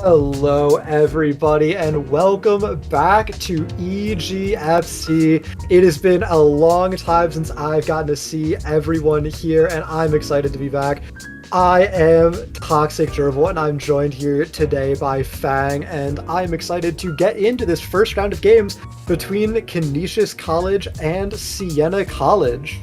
Hello, everybody, and welcome back to EGFC. It has been a long time since I've gotten to see everyone here, and I'm excited to be back. I am Toxic Gerbil, and I'm joined here today by Fang, and I'm excited to get into this first round of games between Canisius College and Siena College.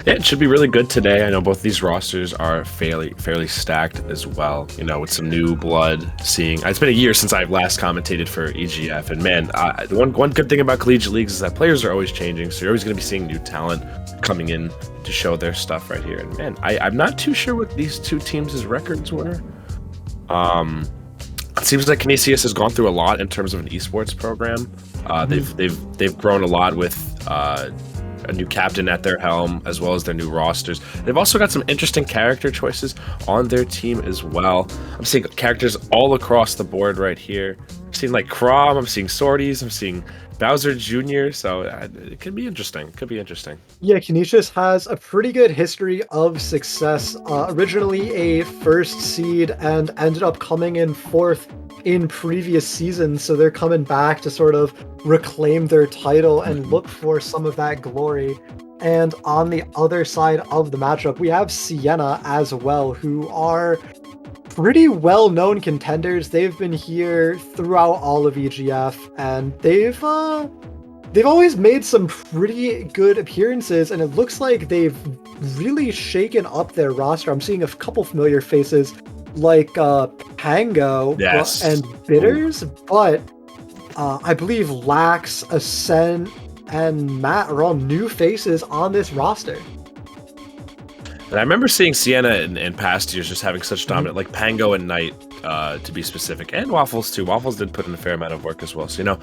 Yeah, it should be really good today. I know both these rosters are fairly stacked as well. You know, with some new blood. It's been a year since I've last commentated for EGF, and man, the one good thing about collegiate leagues is that players are always changing, so you're always going to be seeing new talent coming in to show their stuff right here. And man, I'm not too sure what these two teams' records were. It seems like Canisius has gone through a lot in terms of an esports program. They've grown a lot with a new captain at their helm, as well as their new rosters. They've also got some interesting character choices on their team as well. I'm seeing characters all across the board right here. I'm seeing like Crom, I'm seeing Swordies, I'm seeing Bowser Jr., so it could be interesting. Yeah, Canisius has a pretty good history of success. Originally a first seed and ended up coming in fourth in previous seasons, so they're coming back to sort of reclaim their title and look for some of that glory. And on the other side of the matchup, we have Siena as well, who are pretty well-known contenders. They've been here throughout all of EGF, and they've always made some pretty good appearances, and it looks like they've really shaken up their roster. I'm seeing a couple familiar faces like Pango and Bitters, but I believe Lax, Ascent, and Matt are all new faces on this roster. And I remember seeing Siena in past years just having such dominant, like Pango and Knight, to be specific, and Waffles too. Waffles did put in a fair amount of work as well. So,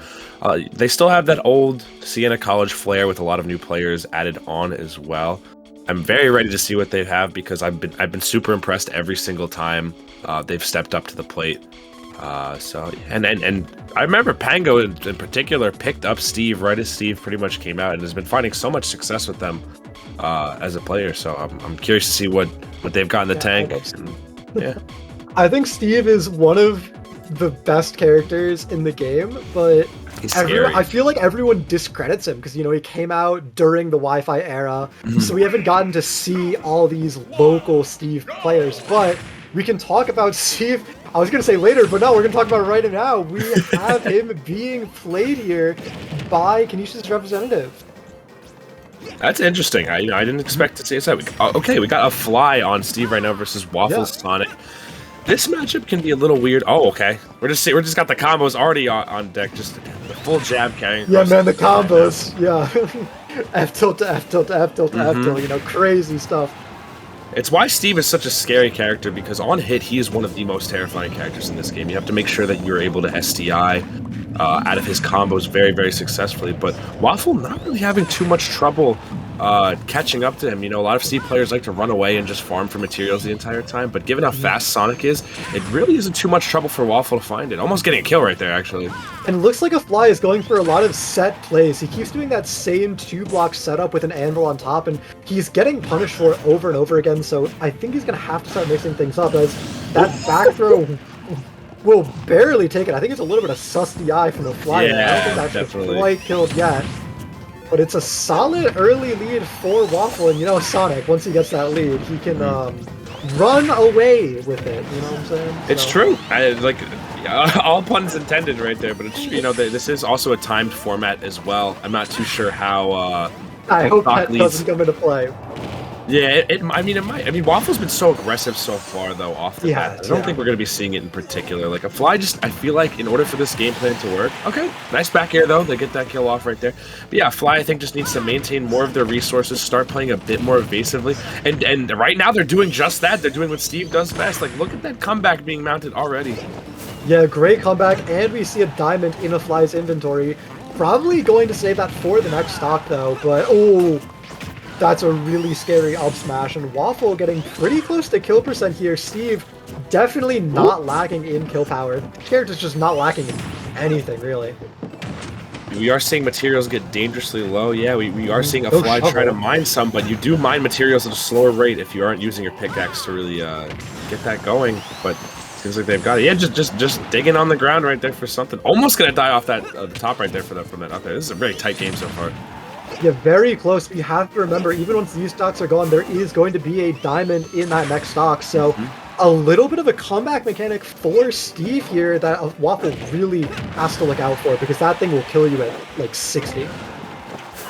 they still have that old Siena College flair with a lot of new players added on as well. I'm very ready to see what they have because I've been super impressed every single time they've stepped up to the plate. And I remember Pango in particular picked up Steve right as Steve pretty much came out and has been finding so much success with them as a player. So I'm curious to see what they've got in the tank. I think Steve is one of the best characters in the game, but I feel like everyone discredits him because, he came out during the Wi-Fi era, so we haven't gotten to see all these local Steve players, but we can talk about Steve. I was going to say later, but no, we're going to talk about it right now. We have him being played here by Canisius' representative. That's interesting. I didn't expect to see that. Okay, we got a fly on Steve right now versus Waffles Sonic. This matchup can be a little weird. Oh, okay. We're just got the combos already on deck. Just the full jab carrying. Yeah, man, the combos. Yeah. F tilt to F tilt to F tilt to F tilt. Crazy stuff. It's why Steve is such a scary character, because on hit, he is one of the most terrifying characters in this game. You have to make sure that you're able to SDI out of his combos very, very successfully. But Waffle not really having too much trouble catching up to him. A lot of Steve players like to run away and just farm for materials the entire time, but given how fast Sonic is, it really isn't too much trouble for Waffle to find it. Almost getting a kill right there, actually. And it looks like a fly is going for a lot of set plays. He keeps doing that same 2-block setup with an anvil on top, and he's getting punished for it over and over again, so I think he's going to have to start mixing things up, as that back throw will barely take it. I think it's a little bit of sus DI from the fly. Yeah, I don't think that's actually quite killed yet. But it's a solid early lead for Waffle, and Sonic, once he gets that lead, he can run away with it, you know what I'm saying? It's true. All puns intended right there, but it's true. This is also a timed format as well. I'm not too sure how I hope that doesn't come into play. Yeah, it might. Waffle's been so aggressive so far, though, off the bat. I don't think we're going to be seeing it in particular. Like, a fly I feel like in order for this game plan to work, okay, nice back air, though. They get that kill off right there. But yeah, fly, I think, just needs to maintain more of their resources, start playing a bit more evasively. And right now, they're doing just that. They're doing what Steve does best. Like, look at that comeback being mounted already. Yeah, great comeback, and we see a diamond in a fly's inventory. Probably going to save that for the next stock, though, but, that's a really scary up smash, and Waffle getting pretty close to kill percent here. Steve definitely not lacking in kill power. The character's just not lacking in anything, really. We are seeing materials get dangerously low. Yeah, we are seeing a fly try to mine some, but you do mine materials at a slower rate if you aren't using your pickaxe to really get that going. But Seems like they've got it. Yeah, just digging on the ground right there for something. Almost gonna die off that the top right there from that. Okay, this is a very tight game so far. Yeah, very close. You have to remember, even once these stocks are gone, there is going to be a diamond in that next stock. So a little bit of a comeback mechanic for Steve here that Waffle really has to look out for, because that thing will kill you at like 60.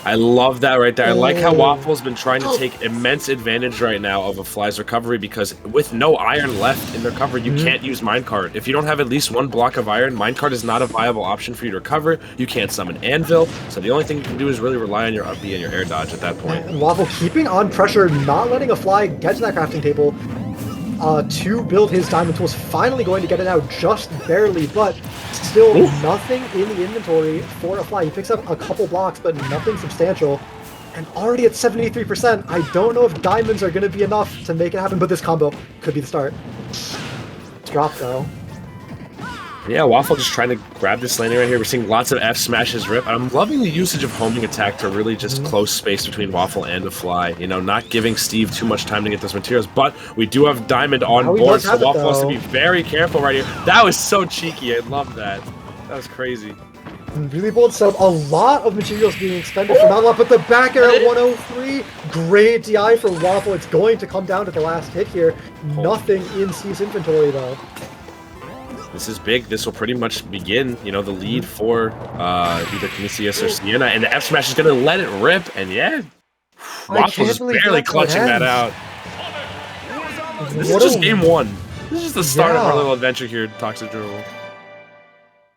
I love that right there. I like how Waffle's been trying to take immense advantage right now of a Fly's recovery, because with no iron left in their cover, you can't use Minecart. If you don't have at least one block of iron, Minecart is not a viable option for you to recover. You can't summon Anvil, so the only thing you can do is really rely on your up B and your air dodge at that point. And Waffle keeping on pressure, not letting a Fly get to that crafting table to build his diamond tools. Finally going to get it out just barely, but still nothing in the inventory for a Fly. He picks up a couple blocks, but nothing substantial. And already at 73%, I don't know if diamonds are going to be enough to make it happen, but this combo could be the start. Drop though. Yeah, Waffle just trying to grab this landing right here. We're seeing lots of F smashes rip. I'm loving the usage of homing attack to really just close space between Waffle and the Fly. You know, not giving Steve too much time to get those materials. But we do have Diamond on board, so Waffle has to be very careful right here. That was so cheeky. I love that. That was crazy. Really bold setup. A lot of materials being expended for not a lot, but the back air at 103. Great DI for Waffle. It's going to come down to the last hit here. Nothing in Steve's inventory though. This is big. This will pretty much begin, you know, the lead for either Canisius or Siena, and the F smash is going to let it rip, and yeah, Waffle is barely clutching that out. This is just game one. This is just the start of our little adventure here, Toxic Dribble.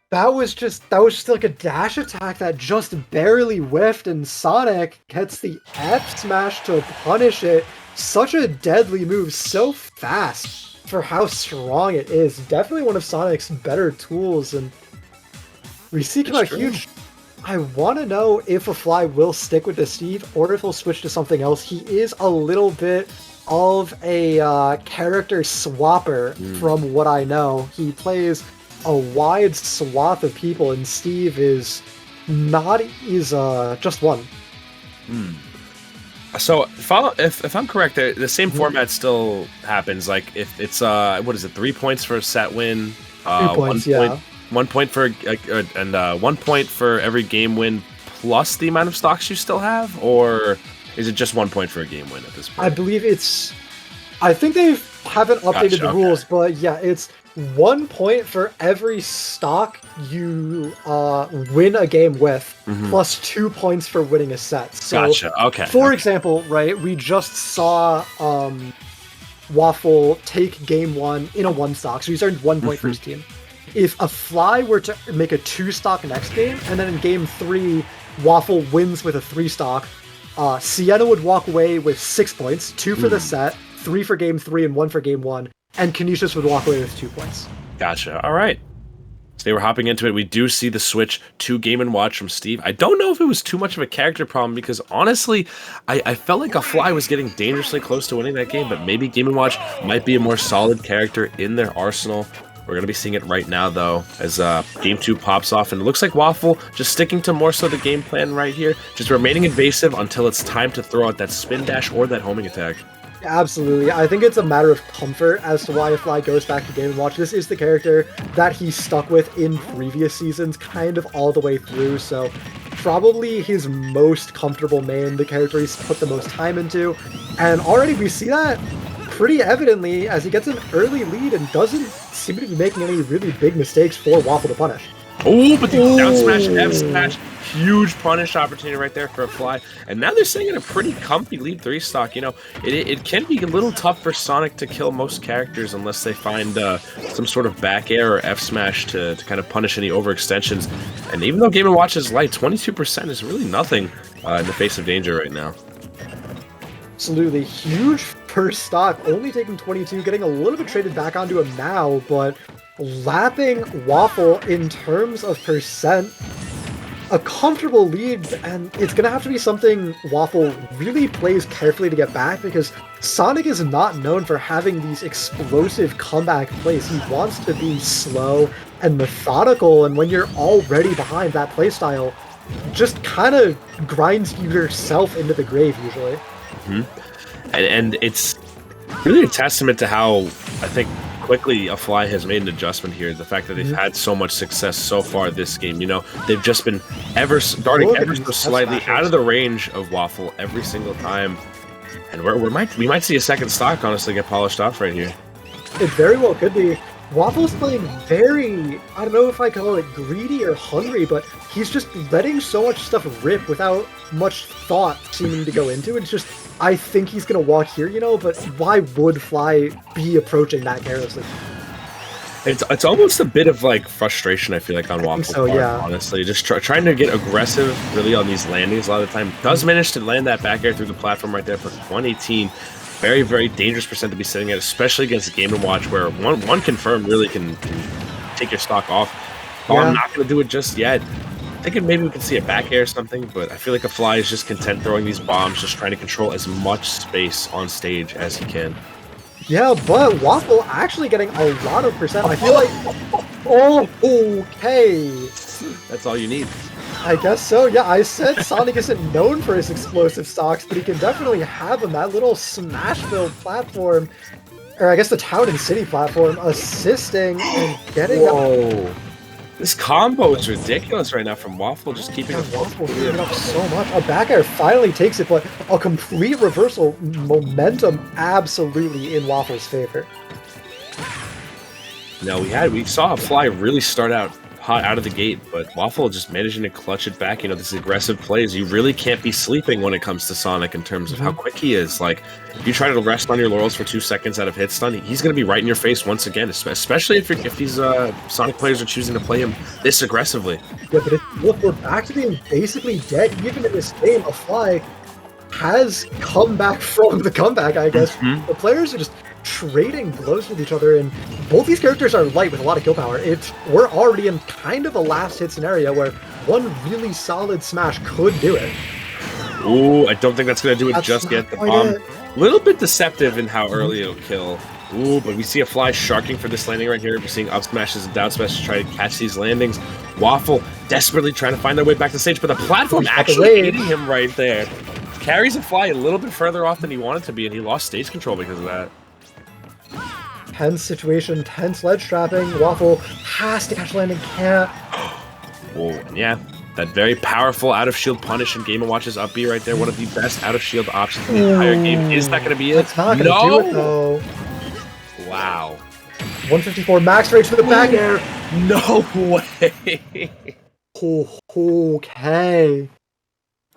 That was just like a dash attack that just barely whiffed, and Sonic gets the F smash to punish it. Such a deadly move, so fast for how strong it is. Definitely one of Sonic's better tools, and we see come out huge. I want to know if a Fly will stick with the Steve or if he'll switch to something else. He is a little bit of a character swapper from what I know. He plays a wide swath of people, and Steve is just one. So if I'm correct, the same format still happens. Like if it's what is it, 3 points for a set win, 2 points, 1 point for and 1 point for every game win plus the amount of stocks you still have, or is it just 1 point for a game win at this point? I believe I think they haven't updated the rules, but yeah, it's 1 point for every stock you win a game with, plus 2 points for winning a set. So, gotcha. Okay. For example, right, we just saw Waffle take game one in a 1 stock, so he's earned 1 point for his team. If a Fly were to make a 2 stock next game, and then in game 3, Waffle wins with a 3 stock, Siena would walk away with 6 points, 2 for the set, 3 for game 3, and 1 for game 1. And Canisius would walk away with 2 points. Gotcha. All right. So they were hopping into it. We do see the switch to Game & Watch from Steve. I don't know if it was too much of a character problem, because honestly, I felt like a Fly was getting dangerously close to winning that game, but maybe Game & Watch might be a more solid character in their arsenal. We're going to be seeing it right now, though, as Game 2 pops off, and it looks like Waffle just sticking to more so the game plan right here, just remaining invasive until it's time to throw out that spin dash or that homing attack. Absolutely. I think it's a matter of comfort as to why a Fly goes back to Game & Watch. This is the character that he stuck with in previous seasons, kind of all the way through, so probably his most comfortable main, the character he's put the most time into, and already we see that pretty evidently as he gets an early lead and doesn't seem to be making any really big mistakes for Waffle to punish. Oh, but the down smash and F smash, huge punish opportunity right there for a Fly. And now they're sitting in a pretty comfy lead 3 stock. You know, it can be a little tough for Sonic to kill most characters unless they find some sort of back air or F smash to kind of punish any overextensions. And even though Game & Watch is light, 22% is really nothing in the face of danger right now. Absolutely. Huge first stock, only taking 22, getting a little bit traded back onto him now, but lapping Waffle in terms of percent. A comfortable lead, and it's going to have to be something Waffle really plays carefully to get back, because Sonic is not known for having these explosive comeback plays. He wants to be slow and methodical, and when you're already behind that playstyle, just kind of grinds yourself into the grave usually. And it's really a testament to how, I think, quickly a Fly has made an adjustment here. The fact that they've had so much success so far this game, you know, they've just been darting ever so slightly out of the range of Waffle every single time. And we might see a second stock honestly get polished off right here. It very well could be. Waffle's playing very, I don't know if I call it greedy or hungry, but he's just letting so much stuff rip without much thought seeming to go into it. It's just, I think he's going to walk here, you know, but why would Fly be approaching that carelessly? It's almost a bit of like frustration, I feel like, on Waffle's part, yeah. honestly. Just trying to get aggressive really on these landings a lot of the time. Does manage to land that back air through the platform right there for 118. Very, very dangerous percent to be sitting at, especially against a Game & Watch where one confirm really can take your stock off. Oh, yeah. I'm not going to do it just yet. Thinking maybe we can see a back air or something, but I feel like a Fly is just content throwing these bombs, just trying to control as much space on stage as he can. Yeah, but Waffle actually getting a lot of percent. I feel like... Oh, okay. That's all you need. I guess so. Yeah, I said Sonic isn't known for his explosive stocks, but he can definitely have them. That little Smashville platform, or I guess the Town and City platform, assisting and getting... Whoa. This combo is ridiculous right now from Waffle, just keeping it Waffle giving up so much. A back air finally takes it, but a complete reversal. Momentum absolutely in Waffle's favor. No, we saw a Fly really start out hot out of the gate, but Waffle just managing to clutch it back. You know, this aggressive plays, you really can't be sleeping when it comes to Sonic in terms of how quick he is. Like, if you try to rest on your laurels for 2 seconds out of hit stun, he's going to be right in your face once again, especially if these Sonic players are choosing to play him this aggressively. Yeah, but look, we're back to being basically dead. Even in this game, a Fly has come back from the comeback, I guess. The players are just trading blows with each other, and both these characters are light with a lot of kill power. We're already in kind of a last hit scenario where one really solid smash could do it. Ooh, I don't think that's going to do it just yet. The bomb, a little bit deceptive in how early it'll kill. Ooh, but we see a Fly sharking for this landing right here. We're seeing up smashes and down smashes to try to catch these landings. Waffle desperately trying to find their way back to stage, but the platform actually hitting him right there. Carries a Fly a little bit further off than he wanted to be, and he lost stage control because of that. Tense situation, tense ledge trapping. Waffle has to catch landing, can't. Whoa, and yeah, that very powerful out-of-shield punish in Game & Watch's up B right there. One of the best out-of-shield options in the entire game. Is that going to be it? That's not going to do it, though. Wow. 154 max rage for the back air. No way. Okay.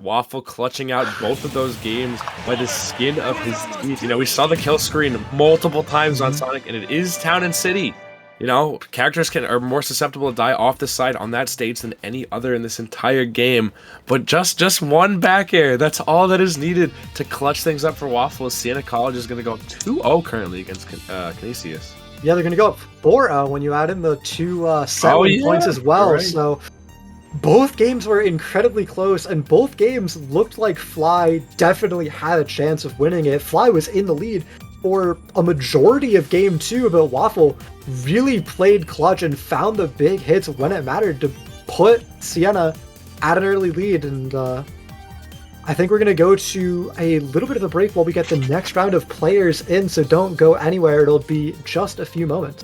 Waffle clutching out both of those games by the skin of his teeth. You know, we saw the kill screen multiple times on Sonic, and it is Town and City. You know, characters are more susceptible to die off the side on that stage than any other in this entire game. But just one back air, that's all that is needed to clutch things up for Waffle. Siena College is going to go 2-0 currently against Canisius. Yeah, they're going to go up 4-0 when you add in the 2 settling points as well. Right. So both games were incredibly close, and both games looked like Fly definitely had a chance of winning it. Fly was in the lead for a majority of Game 2, but Waffle really played clutch and found the big hits when it mattered to put Siena at an early lead. And I think we're going to go to a little bit of a break while we get the next round of players in, so don't go anywhere. It'll be just a few moments.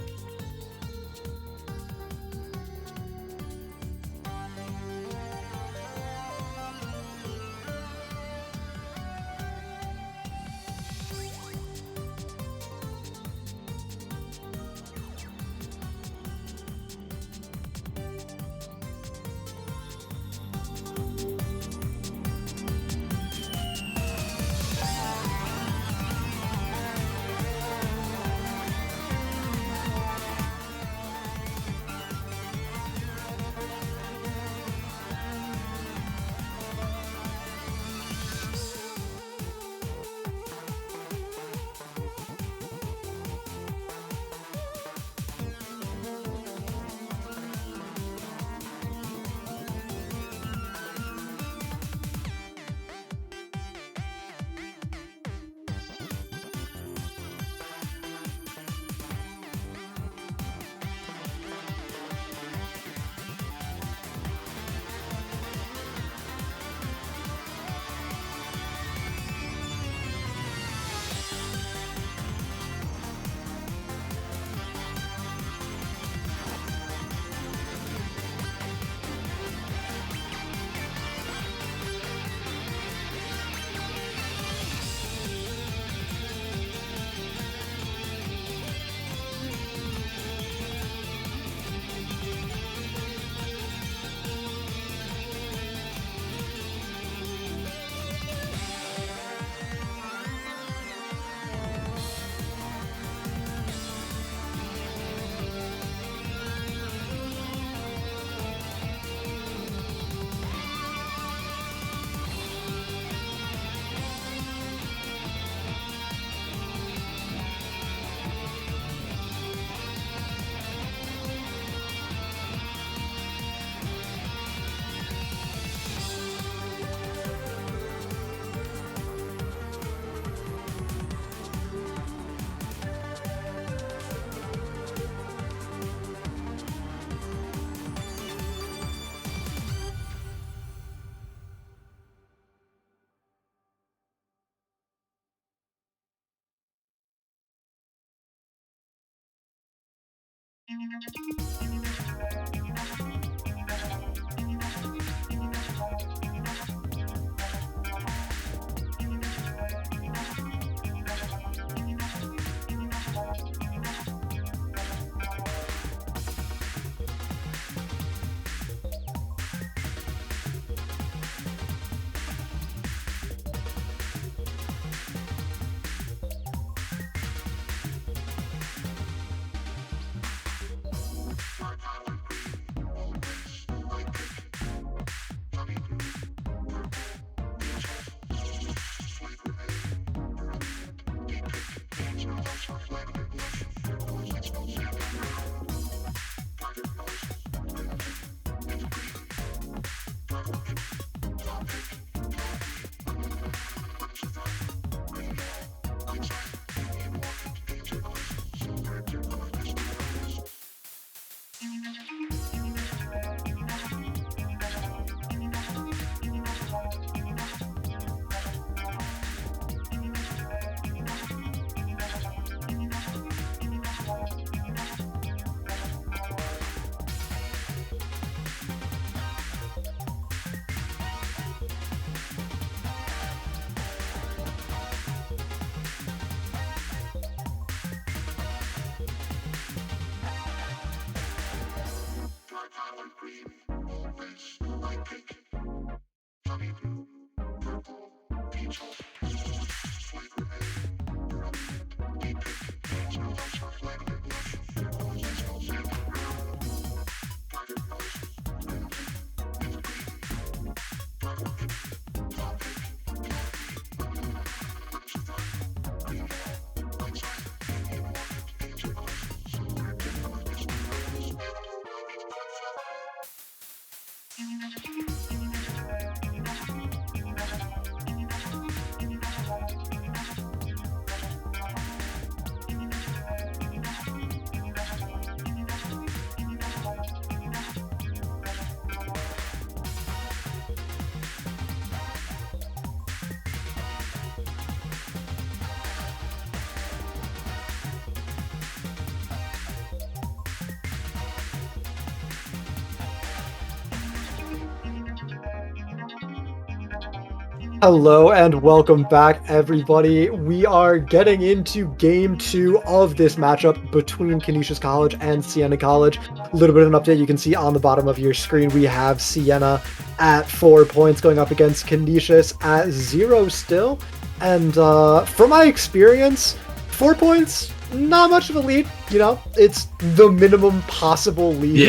Hello and welcome back, everybody. We are getting into game 2 of this matchup between Canisius College and Siena College. A little bit of an update you can see on the bottom of your screen. We have Siena at 4 points going up against Canisius at 0 still. And from my experience, 4 points, not much of a lead. You know, it's the minimum possible lead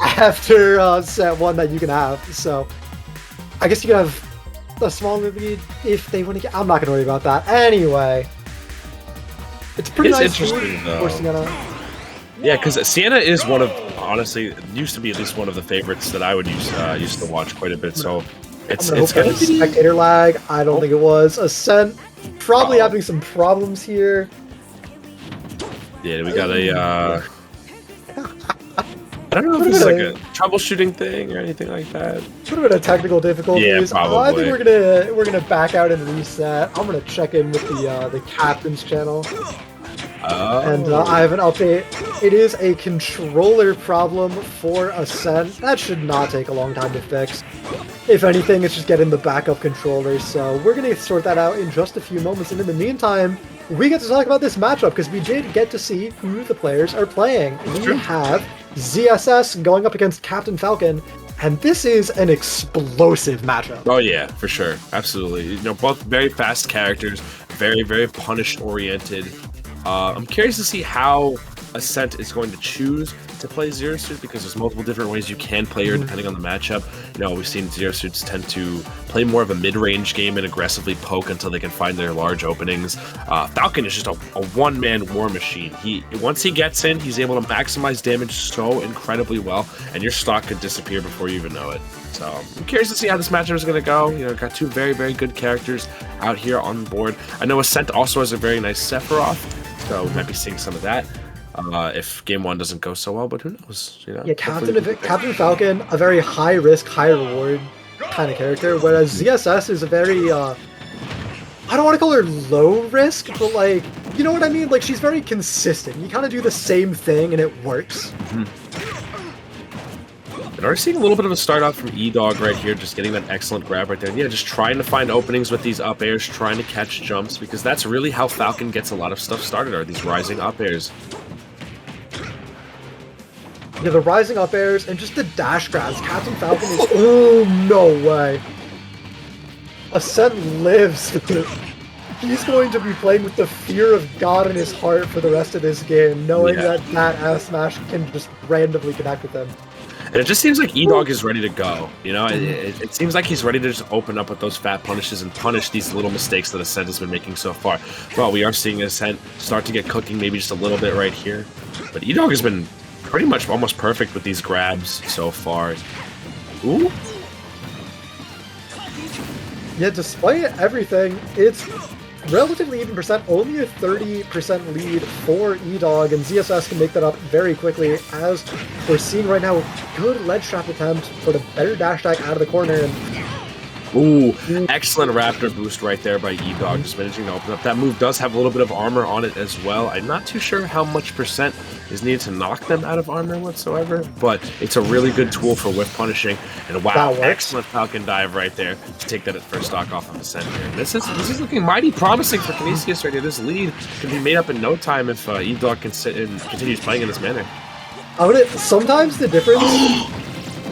after set 1 that you can have. So I guess you can have a small lead if they want to get. I'm not going to worry about that. Anyway, it's pretty nice. Interesting though. Yeah, because Siena is one of, honestly, used to be at least one of the favorites that I would used to watch quite a bit. So it's going to be spectator lag. I don't think it was. Ascent probably having some problems here. Yeah, we got a. I don't know if it's like a troubleshooting thing or anything like that. Should have been a technical difficulties. Yeah, probably. I think we're gonna back out and reset. I'm gonna check in with the captain's channel. And I have an update. It is a controller problem for Ascent. That should not take a long time to fix. If anything, it's just getting the backup controller. So we're gonna sort that out in just a few moments. And in the meantime, we get to talk about this matchup because we did get to see who the players are playing. We have ZSS going up against Captain Falcon, and this is an explosive matchup. Oh yeah, for sure, absolutely. You know, both very fast characters, very, very punish-oriented. I'm curious to see how Ascent is going to choose to play Zero Suit because there's multiple different ways you can play her depending on the matchup. You know, we've seen Zero Suits tend to play more of a mid-range game and aggressively poke until they can find their large openings. Falcon is just a one-man war machine. Once he gets in, he's able to maximize damage so incredibly well, and your stock could disappear before you even know it. So I'm curious to see how this matchup is going to go. You know, got two very, very good characters out here on the board. I know Ascent also has a very nice Sephiroth, so we might be seeing some of that. If game 1 doesn't go so well, but who knows? You know, yeah, Captain Falcon, a very high risk, high reward kind of character, whereas ZSS is a very I don't want to call her low risk, but like you know what I mean? Like, she's very consistent. You kind of do the same thing and it works. And we're seeing a little bit of a start off from E-Dog right here, just getting that excellent grab right there. And yeah, just trying to find openings with these up airs, trying to catch jumps, because that's really how Falcon gets a lot of stuff started, are these rising up airs. Yeah, the rising up airs and just the dash grabs. Captain Falcon is... Oh, no way. Ascent lives. He's going to be playing with the fear of God in his heart for the rest of this game, knowing that F smash can just randomly connect with him. And it just seems like E-Dog is ready to go. You know, it seems like he's ready to just open up with those fat punishes and punish these little mistakes that Ascent has been making so far. Well, we are seeing Ascent start to get cooking maybe just a little bit right here. But E-Dog has been pretty much almost perfect with these grabs so far. Ooh. Yeah, despite everything, it's relatively even percent, only a 30% lead for E-Dog, and ZSS can make that up very quickly, as we're seeing right now. Good ledge trap attempt, but a better dash attack out of the corner, and ooh, excellent Raptor boost right there by E-Dog, just managing to open up. That move does have a little bit of armor on it as well. I'm not too sure how much percent is needed to knock them out of armor whatsoever, but it's a really good tool for whiff punishing. And wow, excellent Falcon dive right there to take that at first stock off of the center. This is looking mighty promising for Canisius right here. This lead can be made up in no time if E-Dog can sit and continues playing in this manner. Sometimes the difference...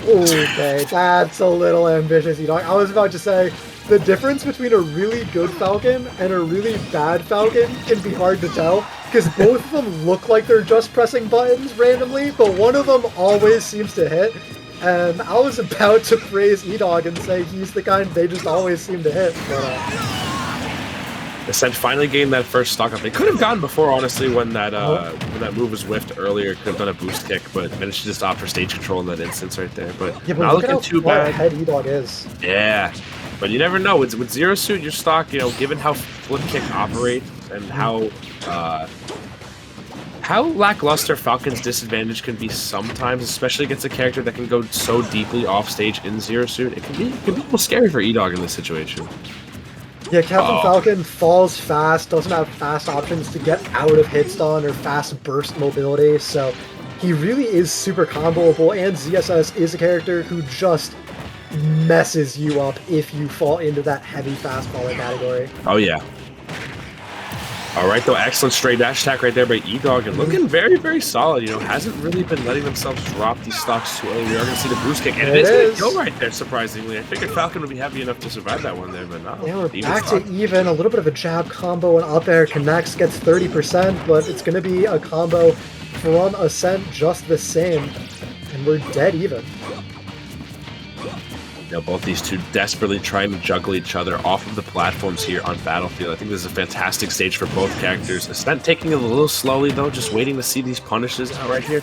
Okay, that's a little ambitious, E-Dog. I was about to say, the difference between a really good Falcon and a really bad Falcon can be hard to tell, because both of them look like they're just pressing buttons randomly, but one of them always seems to hit. And I was about to praise E-Dog and say he's the kind they just always seem to hit, but... Ascent finally gained that first stock up. They could have gone before, honestly, when that move was whiffed earlier. Could have done a boost kick, but managed to just opt for stage control in that instance right there. But yeah, not looking too bad. Ahead E-Dog is. Yeah, but you never know. With Zero Suit, your stock, you know, given how flip kick operates and how lackluster Falcon's disadvantage can be sometimes, especially against a character that can go so deeply off stage in Zero Suit, it can be a little scary for E-Dog in this situation. Yeah, Captain Falcon falls fast, doesn't have fast options to get out of hit stun or fast burst mobility, so he really is super comboable, and ZSS is a character who just messes you up if you fall into that heavy fast faller category. Oh yeah. Alright though, excellent straight dash attack right there by E-Dog, and looking very, very solid, you know, hasn't really been letting themselves drop these stocks too early. We are going to see the boost kick, and it is going to go right there, surprisingly. I figured Falcon would be happy enough to survive that one there, but no. Yeah, we're back to even, a little bit of a jab combo, and up air connects, gets 30%, but it's going to be a combo from Ascent just the same, and we're dead even. You know, both these two desperately trying to juggle each other off of the platforms here on Battlefield. I think this is a fantastic stage for both characters. Ascent taking it a little slowly, though, just waiting to see these punishes out right here.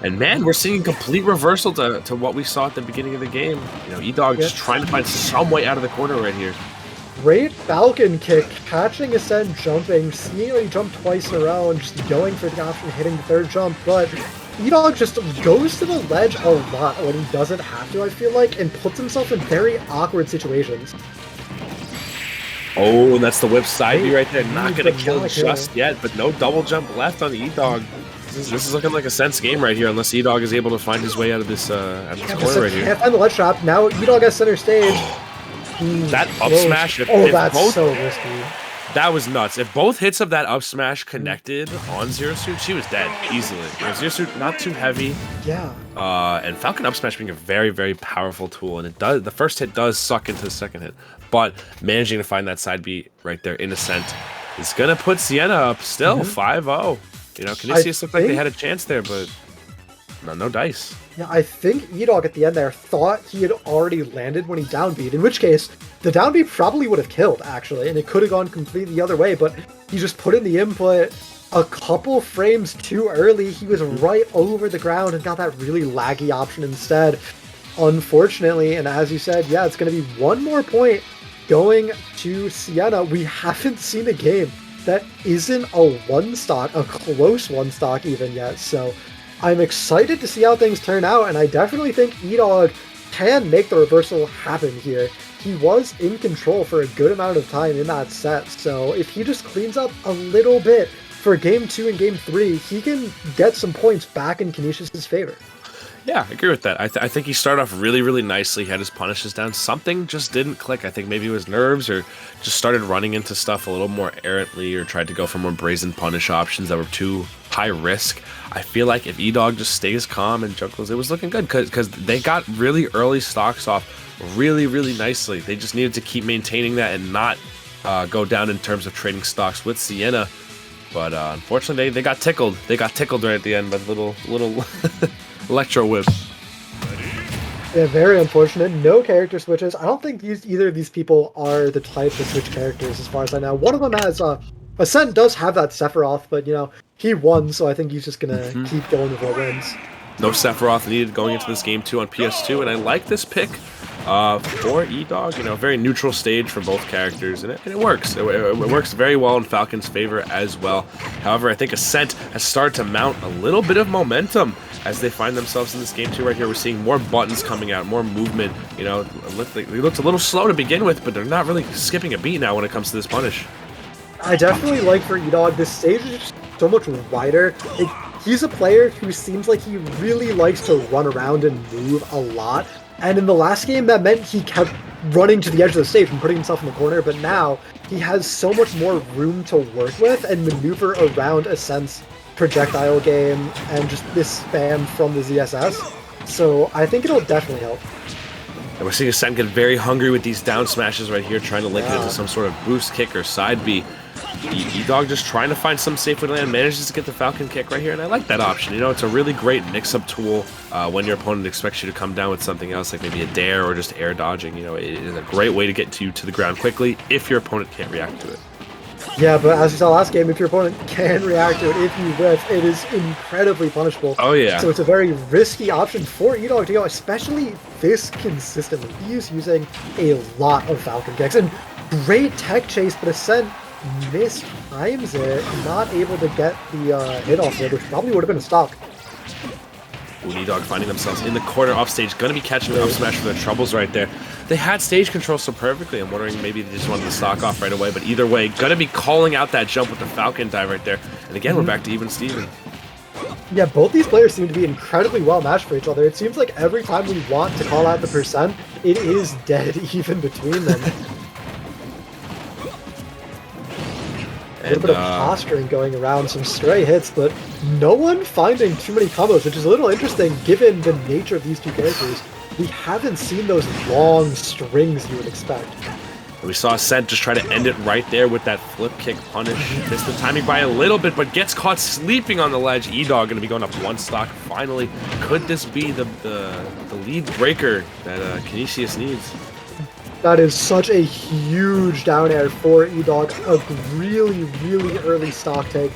And man, we're seeing a complete reversal to what we saw at the beginning of the game. You know, E-Dog just trying to find some way out of the corner right here. Great Falcon kick, catching Ascent jumping, seeing how he jumped twice in a row and just going for the option, hitting the third jump, but E-Dog just goes to the ledge a lot when he doesn't have to, I feel like, and puts himself in very awkward situations. Oh, and that's the whip side B right there. Not going to kill just yet, but no double jump left on E-Dog. This is looking like a Sense game right here, unless E-Dog is able to find his way out of this, corner right here. Can't find the ledge trap. Now E-Dog has center stage. That up smash. That's so risky. That was nuts. If both hits of that up smash connected on Zero Suit, she was dead easily. You know, Zero Suit not too heavy. Yeah. And Falcon up smash being a very, very powerful tool, and it does. The first hit does suck into the second hit, but managing to find that side B right there in Ascent is gonna put Siena up still 5-0. You know, Canisius looked like they had a chance there, but no dice. Yeah, I think E-Dog at the end there thought he had already landed when he downbeat, in which case the downbeat probably would have killed, actually, and it could have gone completely the other way, but he just put in the input a couple frames too early. He was right over the ground and got that really laggy option instead, unfortunately, and as you said, yeah, it's going to be one more point going to Siena. We haven't seen a game that isn't a one-stock, a close one-stock even yet, so I'm excited to see how things turn out, and I definitely think E-Dog can make the reversal happen here. he was in control for a good amount of time in that set. So if he just cleans up a little bit for game 2 and game 3, he can get some points back in Canisius' favor. Yeah, I agree with that. I think he started off really, really nicely. He had his punishes down. Something just didn't click. I think maybe it was nerves or just started running into stuff a little more errantly or tried to go for more brazen punish options that were too high risk. I feel like if E-Dog just stays calm and juggles, it was looking good because they got really early stocks off really, really nicely. They just needed to keep maintaining that and not go down in terms of trading stocks with Siena. But unfortunately, they got tickled. They got tickled right at the end by the little electro whip. Yeah, very unfortunate. No character switches. I don't think either of these people are the type to switch characters, as far as I know. One of them has Ascent does have that Sephiroth, but he won, so I think he's just gonna keep going with what wins. No Sephiroth needed going into this game 2 on PS2, and I like this pick for E-Dog. Very neutral stage for both characters, and it works. It works very well in Falcon's favor as well. However, I think Ascent has started to mount a little bit of momentum as they find themselves in this game 2 right here. We're seeing more buttons coming out, more movement. They looked a little slow to begin with, but they're not really skipping a beat now when it comes to this punish. I definitely like for E-Dog, this stage is just so much wider. He's a player who seems like he really likes to run around and move a lot. And in the last game, that meant he kept running to the edge of the stage and putting himself in the corner. But now he has so much more room to work with and maneuver around Ascent's projectile game and just this spam from the ZSS. So I think it'll definitely help. And we're seeing Ascent get very hungry with these down smashes right here, trying to link it into some sort of boost kick or side B. E-Dog just trying to find some safe way to land, manages to get the Falcon kick right here, and I like that option. It's a really great mix-up tool when your opponent expects you to come down with something else, like maybe a dare or just air dodging. It is a great way to get you to the ground quickly if your opponent can't react to it. Yeah, but as we saw last game, if your opponent can react to it, if you whiff, it is incredibly punishable. Oh, yeah. So it's a very risky option for E-Dog to go, especially this consistently. He's using a lot of Falcon kicks, and great tech chase, but Ascent mistimes it, not able to get the hit off there, which probably would have been a stock. E-Dog finding themselves in the corner off stage, going to be catching the up smash for their troubles right there. They had stage control so perfectly. I'm wondering maybe they just wanted the stock off right away, but either way, going to be calling out that jump with the Falcon dive right there. And again, we're back to even Steven. Yeah, both these players seem to be incredibly well matched for each other. It seems like every time we want to call out the percent, it is dead even between them. A little bit of posturing going around, some stray hits, but no one finding too many combos, which is a little interesting given the nature of these two characters. We haven't seen those long strings you would expect. We saw Ascent just try to end it right there with that flip kick punish. Missed the timing by a little bit, but gets caught sleeping on the ledge. E-Dog going to be going up one stock finally. Could this be the lead breaker that Canisius needs? That is such a huge down air for E-Dog. A really, really early stock take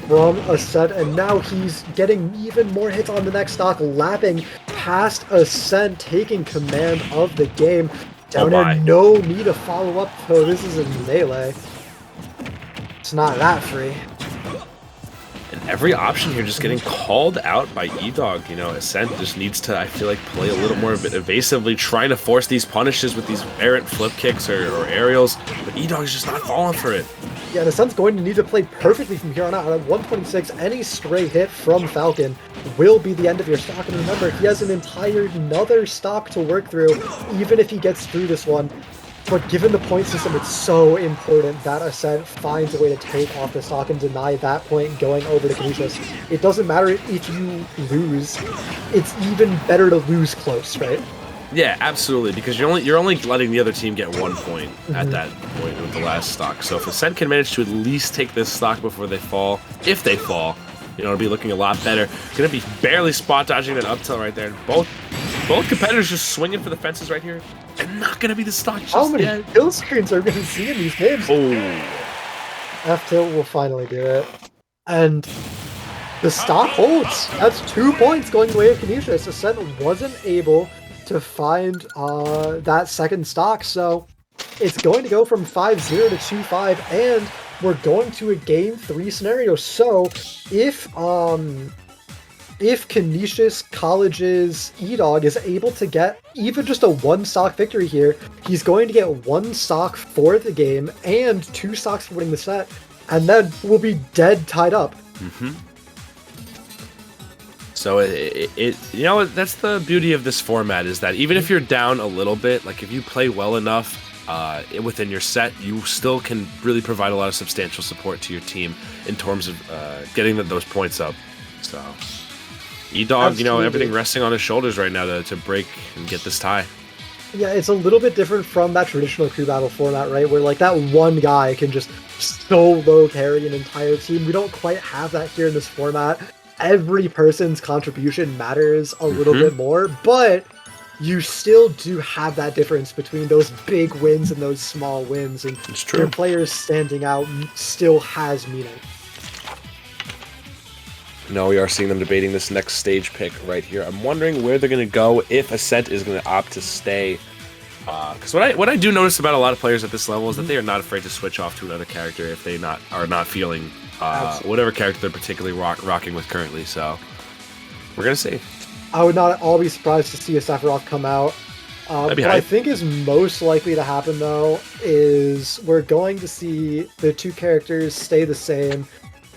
from Ascent, and now he's getting even more hits on the next stock, lapping past Ascent, taking command of the game. Down air, no need to follow up, though. This is a melee. It's not that free. And every option here just getting called out by E-Dog. Ascent just needs to, I feel like, play a little more evasively, trying to force these punishes with these errant flip kicks or aerials, but E-Dog's just not falling for it. Yeah, and Ascent's going to need to play perfectly from here on out. At 126, any stray hit from Falcon will be the end of your stock. And remember, he has another stock to work through, even if he gets through this one. But given the point system, it's so important that Ascent finds a way to take off the stock and deny that point going over to Canisius. It doesn't matter if you lose. It's even better to lose close, right? Yeah, absolutely, because you're only letting the other team get 1 point at that point with the last stock. So if Ascent can manage to at least take this stock before they fall, if they fall, it'll be looking a lot better. Gonna be barely spot dodging that up tilt right there. And both competitors just swinging for the fences right here, and not gonna be the stock just How many yet. kill screens are we gonna see in these games? Oh, F tilt will finally do it, and the stock holds. That's 2 points going the way of Canisius. Ascent wasn't able to find that second stock, so it's going to go from 5-0 to 2-5, and we're going to a game 3 scenario. So if if Canisius College's E-Dog is able to get even just a 1-stock victory here, he's going to get 1 stock for the game and 2 stocks for winning the set, and then we'll be dead tied up. So that's the beauty of this format, is that even if you're down a little bit, like if you play well enough within your set, you still can really provide a lot of substantial support to your team in terms of getting those points up. So E-Dog, everything resting on his shoulders right now to break and get this tie. Yeah, it's a little bit different from that traditional crew battle format, right? Where like that one guy can just solo carry an entire team. We don't quite have that here in this format. Every person's contribution matters a little bit more, but you still do have that difference between those big wins and those small wins, and your players standing out still has meaning. No, we are seeing them debating this next stage pick right here. I'm wondering where they're going to go, if Ascent is going to opt to stay. Because what I do notice about a lot of players at this level is that they are not afraid to switch off to another character if they are not feeling whatever character they're particularly rocking with currently. So we're going to see. I would not at all be surprised to see a Sephiroth come out. What I think is most likely to happen, though, is we're going to see the 2 characters stay the same,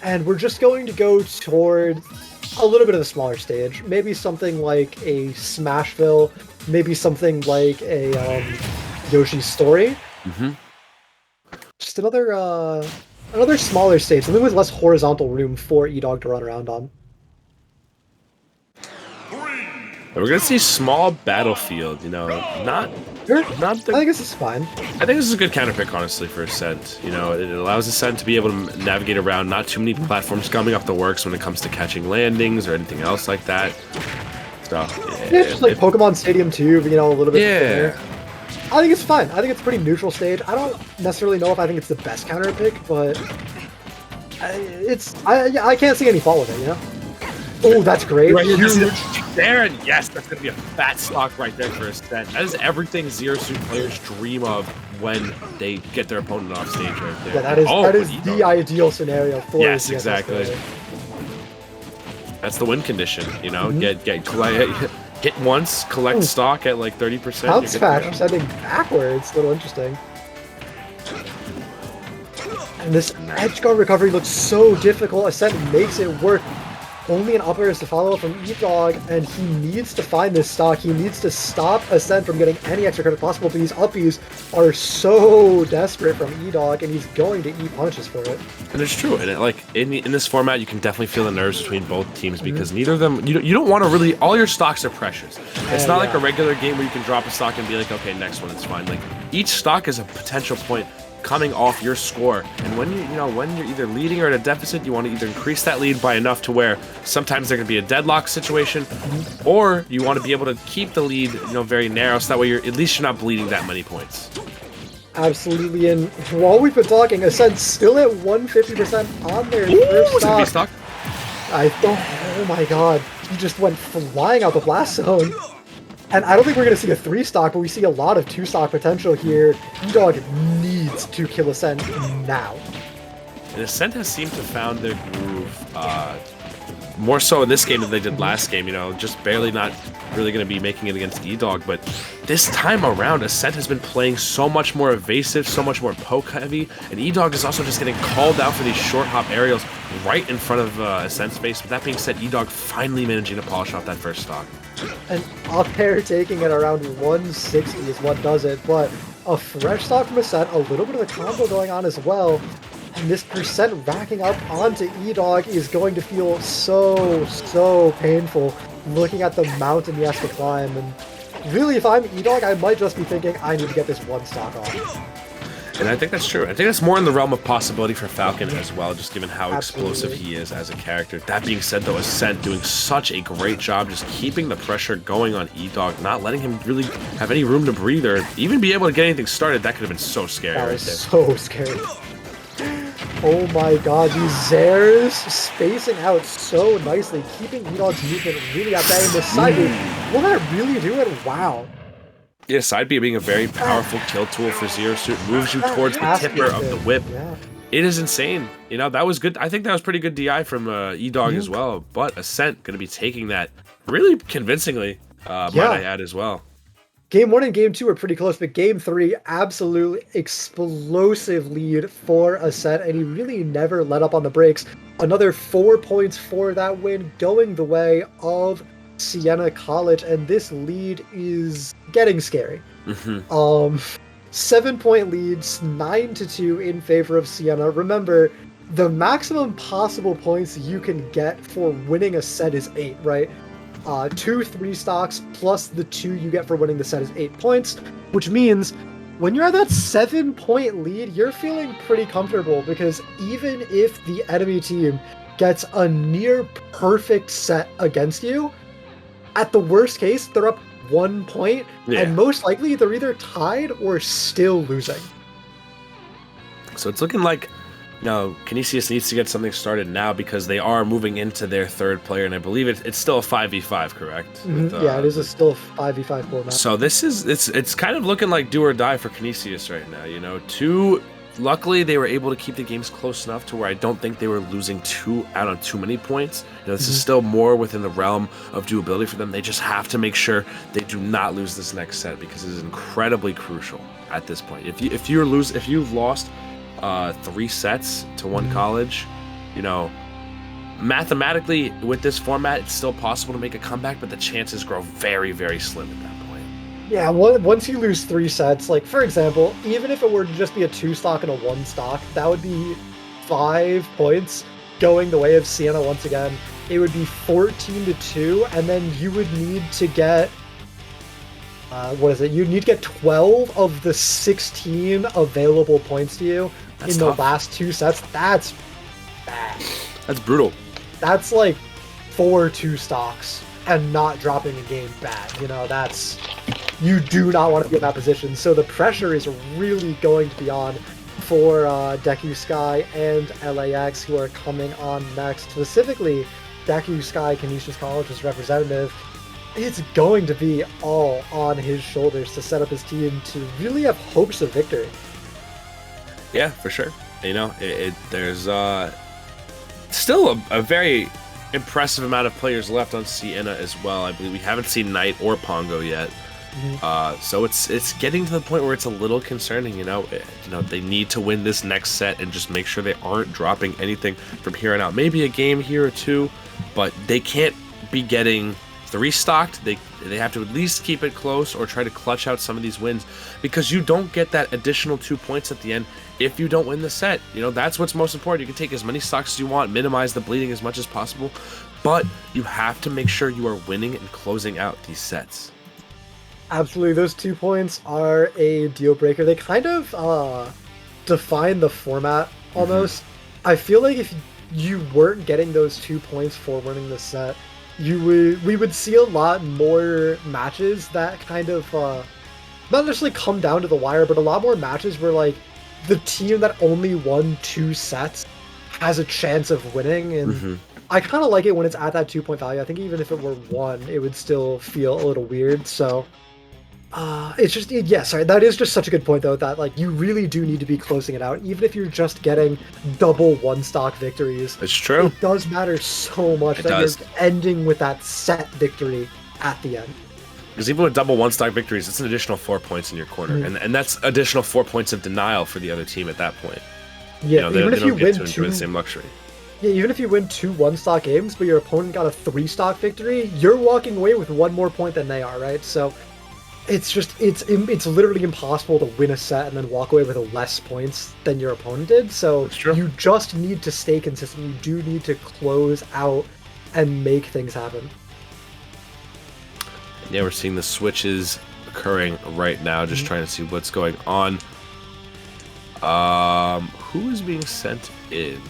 and we're just going to go toward a little bit of a smaller stage. Maybe something like a Smashville, maybe something like a Yoshi's Story. Just another smaller stage, something with less horizontal room for E-Dog to run around on. We're gonna see small battlefield, not I think this is fine. I think this is a good counter pick, honestly, for Ascent. It allows Ascent to be able to navigate around not too many platforms coming up the works when it comes to catching landings or anything else like that. So Just like Pokemon Stadium 2, a little bit. Yeah. I think it's fine. I think it's a pretty neutral stage. I don't necessarily know if I think it's the best counter pick, but I can't see any fault with it, Oh, that's great. Right there, and yes, that's going to be a fat stock right there for Ascent. That is everything Zero Suit players dream of when they get their opponent off stage right there. Yeah, that is the ideal scenario for Yes, exactly. That's the win condition, Get once, collect stock at like 30%. Bounce patch sending backwards. A little interesting. And this edge guard recovery looks so difficult. Ascent makes it work. Only an up air is to follow from E-Dog, and he needs to find this stock. He needs to stop Ascent from getting any extra credit possible, but these uppies are so desperate from E-Dog, and he's going to eat punches for it. And it's true. And in this format, you can definitely feel the nerves between both teams, because neither of them, you don't want to really, all your stocks are precious. It's not like a regular game where you can drop a stock and be like, okay, next one, it's fine. Like, each stock is a potential point coming off your score, and when when you're either leading or at a deficit, you want to either increase that lead by enough to where sometimes there can be a deadlock situation, or you want to be able to keep the lead very narrow, so that way at least you're not bleeding that many points. Absolutely. And while we've been talking, Ascent's still at 150% on their first stock. Oh my god, he just went flying out the blast zone. And I don't think we're going to see a 3-stock, but we see a lot of 2-stock potential here. E-Dog needs to kill Ascent now. And Ascent has seemed to found their groove more so in this game than they did last game. Just barely not really going to be making it against E-Dog. But this time around, Ascent has been playing so much more evasive, so much more poke heavy. And E-Dog is also just getting called out for these short hop aerials right in front of Ascent's face. But that being said, E-Dog finally managing to polish off that first stock. And up air taking it around 160 is what does it, but a fresh stock from Ascent, a little bit of a combo going on as well, and this percent racking up onto E-Dog is going to feel so painful looking at the mountain he has to climb. And really, if I'm E-Dog, I might just be thinking, I need to get this 1 stock off. And I think that's true. I think that's more in the realm of possibility for Falcon as well, just given how explosive he is as a character. That being said, though, Ascent doing such a great job just keeping the pressure going on E-Dog, not letting him really have any room to breathe or even be able to get anything started. That could have been so scary right there. So scary. Oh my god, these Zairs spacing out so nicely, keeping E-Dog's movement really at bay in this side. Will that really do it? Wow. Yeah, side B being a very powerful kill tool for Zero Suit, moves you towards the tipper of the whip. It is insane. You know, that was good. I think that was pretty good DI from E-Dog as well. But Ascent going to be taking that really convincingly, might I add as well. Game 1 and Game 2 are pretty close, but Game 3, absolute explosive lead for Ascent, and he really never let up on the brakes. Another 4 points for that win, going the way of Siena College, and this lead is getting scary. 7-point leads, 9-2 in favor of Siena. Remember, the maximum possible points you can get for winning a set is 8, right? 2 3 stocks plus the 2 you get for winning the set is 8 points, which means when you're at that 7-point lead, you're feeling pretty comfortable, because even if the enemy team gets a near perfect set against you, at the worst case, they're up 1 point, and most likely they're either tied or still losing. So it's looking like, Canisius needs to get something started now, because they are moving into their third player, and I believe it's still a 5v5, correct? With, it is still a 5v5 format. So this is it's kind of looking like do or die for Canisius right now. Luckily, they were able to keep the games close enough to where I don't think they were losing out on too many points. This is still more within the realm of doability for them. They just have to make sure they do not lose this next set, because it is incredibly crucial at this point. If you've lost 3 sets to one college, mathematically with this format, it's still possible to make a comeback, but the chances grow very, very slim at that point. Yeah, once you lose 3 sets, like for example, even if it were to just be a 2 stock and a 1 stock, that would be 5 points going the way of Siena once again. It would be 14-2, and then you would need to get you'd need to get 12 of the 16 available points to you in the last 2 sets. That's bad. That's brutal. That's like 4 2 stocks and not dropping a game bad. You do not want to be in that position. So the pressure is really going to be on for Deku Sky and LAX, who are coming on next. Specifically, Deku Sky, Canisius College's representative. It's going to be all on his shoulders to set up his team to really have hopes of victory. Yeah, for sure. There's still a very impressive amount of players left on Siena as well. I believe we haven't seen Knight or Pongo yet. So it's getting to the point where it's a little concerning. They need to win this next set and just make sure they aren't dropping anything from here on out. Maybe a game here or 2, but they can't be getting 3 stocked. They have to at least keep it close or try to clutch out some of these wins, because you don't get that additional 2 points at the end if you don't win the set. That's what's most important. You can take as many stocks as you want, minimize the bleeding as much as possible, but you have to make sure you are winning and closing out these sets. Absolutely, those 2 points are a deal breaker. They kind of define the format almost. I feel like if you weren't getting those 2 points for winning the set, we would see a lot more matches that kind of not necessarily come down to the wire, but a lot more matches where like the team that only won 2 sets has a chance of winning, and I kind of like it when it's at that 2-point value. I think even if it were 1, it would still feel a little weird. So that is just such a good point though, that like you really do need to be closing it out, even if you're just getting double 1-stock victories. It's true. It does matter so much you're ending with that set victory at the end. Because even with double 1-stock victories, it's an additional 4 points in your corner, and that's additional 4 points of denial for the other team at that point. Yeah, even if you win to enjoy the same luxury. Yeah, even if you win 2 1-stock games, but your opponent got a 3-stock victory, you're walking away with 1 more point than they are, right? So it's literally impossible to win a set and then walk away with less points than your opponent did. So you just need to stay consistent. You do need to close out and make things happen. Yeah, we're seeing the switches occurring right now, just trying to see what's going on. Who is being sent in?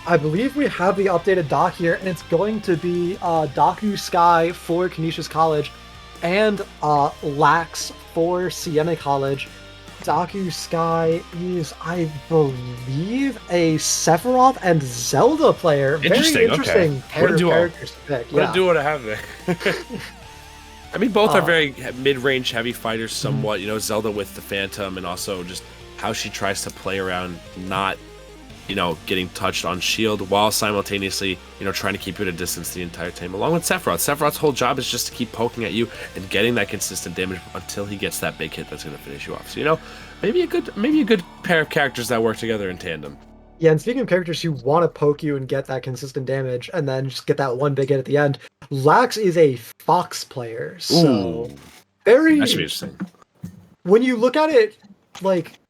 I believe we have the updated doc here, and it's going to be Deku Sky for Canisius College and Lax for Siena College. Deku Sky is, I believe, a Sephiroth and Zelda player. Very interesting characters to pick. What a duo to have there. I mean, both are very mid-range heavy fighters somewhat. Zelda with the Phantom, and also just how she tries to play around not you know, getting touched on shield while simultaneously, you know, trying to keep you at a distance the entire time, along with Sephiroth. Sephiroth's whole job is just to keep poking at you and getting that consistent damage until he gets that big hit that's going to finish you off. So, you know, maybe a good pair of characters that work together in tandem. Yeah, and speaking of characters who want to poke you and get that consistent damage and then just get that one big hit at the end, Lax is a Fox player. So Ooh, very that should be interesting. When you look at it like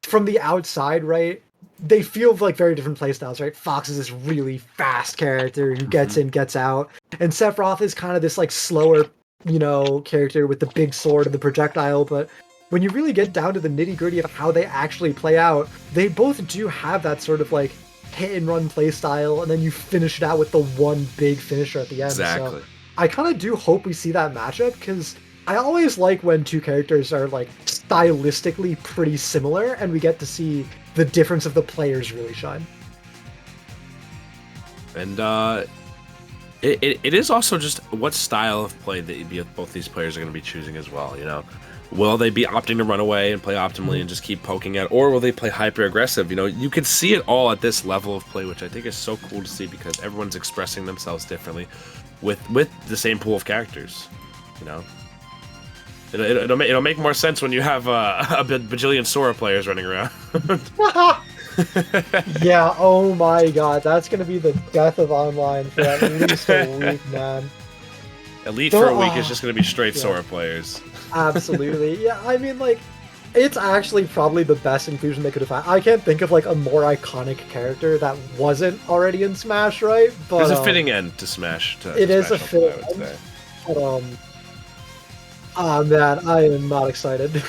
from the outside, right? They feel like very different playstyles, right? Fox is this really fast character who gets in, gets out, and Sephiroth is kind of this like slower, you know, character with the big sword and the projectile. But when you really get down to the nitty gritty of how they actually play out, they both do have that sort of like hit and run playstyle, and then you finish it out with the one big finisher at the end. Exactly. So I kind of do hope we see that matchup, because I always like when two characters are like stylistically pretty similar and we get to see the difference of the players really shine. And it is also just what style of play that both these players are going to be choosing as well, you know. Will they be opting to run away and play optimally and just keep poking at, or will they play hyper aggressive? You know, you can see it all at this level of play, which I think is so cool to see, because everyone's expressing themselves differently with the same pool of characters, you know. It'll make more sense when you have a bajillion Sora players running around. Yeah, oh my god, that's gonna be the death of online for at least a week, man. Elite for a week is just gonna be straight Sora players. Absolutely. Yeah, I mean, like, it's actually probably the best inclusion they could have had. I can't think of like a more iconic character that wasn't already in Smash, right? But it's a fitting end to Smash. It is a fitting end. But, oh man, I am not excited to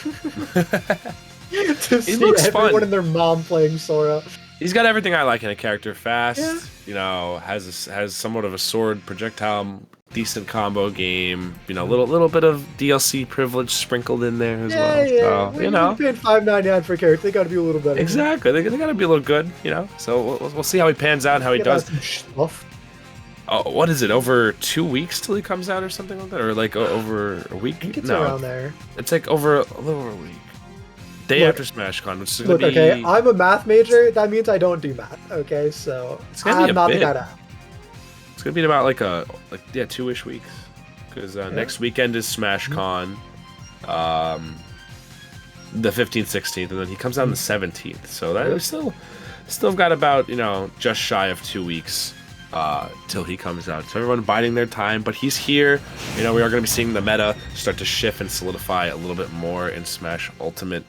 see everyone and their mom playing Sora. He's got everything I like in a character. Fast, you know, has somewhat of a sword projectile, decent combo game. You know, little bit of DLC privilege sprinkled in there as well. Yeah. So, you know, paying $5.99 for a character, they got to be a little better. Exactly, they got to be a little good. You know, so we'll see how he pans out, and how he does. Oh, what is it? Over 2 weeks till he comes out, or something like that, or like over a week? I think it's around there. It's like a little over a week. Day after SmashCon, which is gonna be. Okay, I'm a math major. That means I don't do math. Okay, so I'm not the guy to. It's gonna be in about 2-ish weeks, because next weekend is SmashCon, the 15th, 16th, and then he comes out on the 17th. So that we still got about, you know, just shy of 2 weeks till he comes out. So everyone biding their time, but he's here. You know, we are going to be seeing the meta start to shift and solidify a little bit more in Smash Ultimate.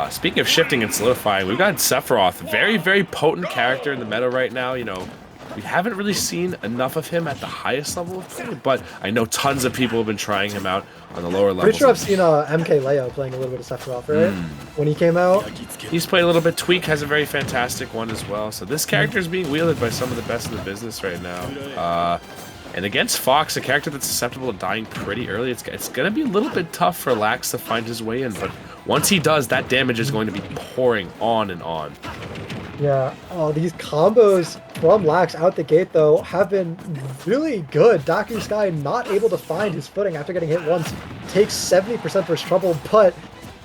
Speaking of shifting and solidifying, we've got Sephiroth, very, very potent character in the meta right now. You know, we haven't really seen enough of him at the highest level of play, but I know tons of people have been trying him out on the lower levels. Pretty sure I've seen MK Leo playing a little bit of Sephiroth, right? When he came out. He's played a little bit. Tweak has a very fantastic one as well. So this character is being wielded by some of the best in the business right now. And against Fox, a character that's susceptible to dying pretty early, it's going to be a little bit tough for Lax to find his way in, but once he does, that damage is going to be pouring on and on. Yeah, these combos from Lax out the gate, though, have been really good. Daku Sky not able to find his footing after getting hit once, takes 70% for his trouble, but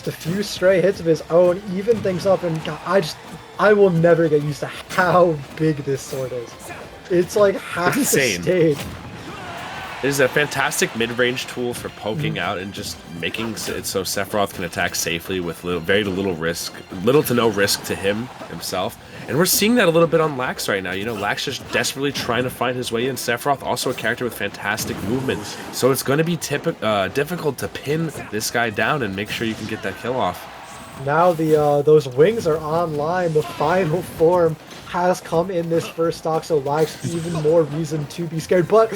a few stray hits of his own even things up, and God, I will never get used to how big this sword is. It's like half the stage. It is a fantastic mid-range tool for poking out and just making it so Sephiroth can attack safely with very little risk, little to no risk to himself. And we're seeing that a little bit on Lax right now. You know, Lax just desperately trying to find his way in. Sephiroth also a character with fantastic movement, so it's going to be difficult to pin this guy down and make sure you can get that kill off. Now those wings are online. The final form has come in this first stock, so Lax even more reason to be scared. But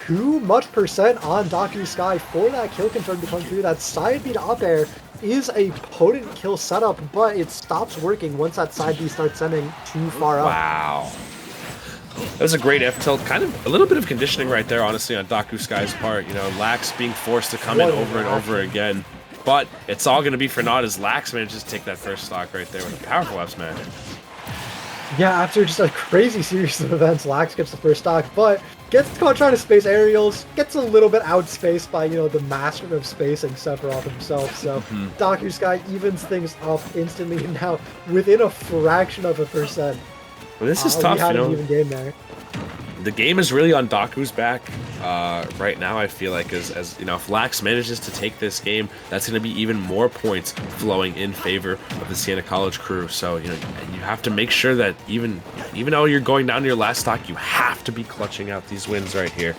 too much percent on Daku Sky for that kill confirm to come through. That side B to up air is a potent kill setup, but it stops working once that side B starts sending too far up. Wow. That was a great F-tilt. Kind of a little bit of conditioning right there, honestly, on Daku Sky's part. You know, Lax being forced to come in over and over again. But it's all going to be for naught as Lax manages to take that first stock right there with a powerful F smash. Yeah, after just a crazy series of events, Lax gets the first stock, but gets caught trying to space aerials, gets a little bit outspaced by, the master of spacing, Sephiroth himself. So Daku Sky evens things up instantly now within a fraction of a percent. Well, this is tough, We had an even game there. The game is really on Daku's back right now. I feel like as if Lax manages to take this game, that's going to be even more points flowing in favor of the Siena College crew. So you have to make sure that even though you're going down to your last stock, you have to be clutching out these wins right here.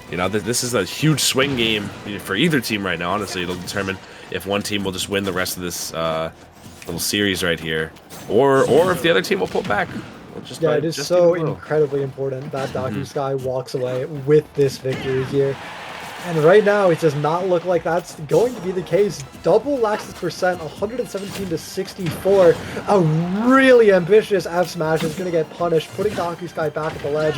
This is a huge swing game for either team right now. Honestly, it'll determine if one team will just win the rest of this little series right here, or if the other team will pull back. It is so incredibly important that Daku Sky walks away with this victory here. And right now, it does not look like that's going to be the case. Double Lax's percent, 117 to 64. A really ambitious F smash is going to get punished, putting Daku Sky back at the ledge.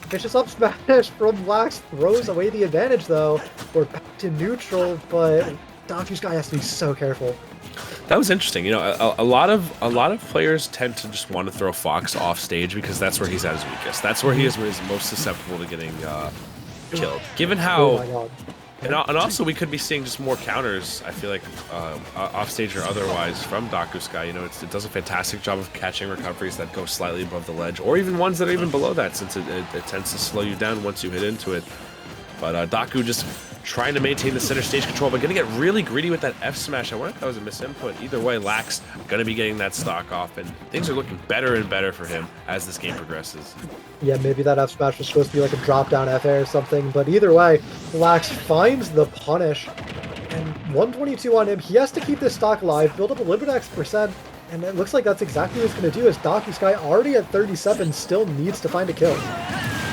Vicious up smash from Lax throws away the advantage, though. We're back to neutral, but Daku Sky has to be so careful. That was interesting. A lot of players tend to just want to throw Fox off stage because that's where he's at his weakest. That's where he is most susceptible to getting killed. Given how, and also we could be seeing just more counters. I feel like off stage or otherwise from Daku Sky. It does a fantastic job of catching recoveries that go slightly above the ledge, or even ones that are even below that, since it tends to slow you down once you hit into it. But Daku just trying to maintain the center stage control, but going to get really greedy with that F smash. I wonder if that was a misinput. Either way, Lax going to be getting that stock off, and things are looking better and better for him as this game progresses. Yeah, maybe that F smash was supposed to be like a drop down F air or something, but either way, Lax finds the punish, and 122 on him. He has to keep this stock alive, build up a little bit of X%, and it looks like that's exactly what he's going to do, as Daku Sky, already at 37, still needs to find a kill.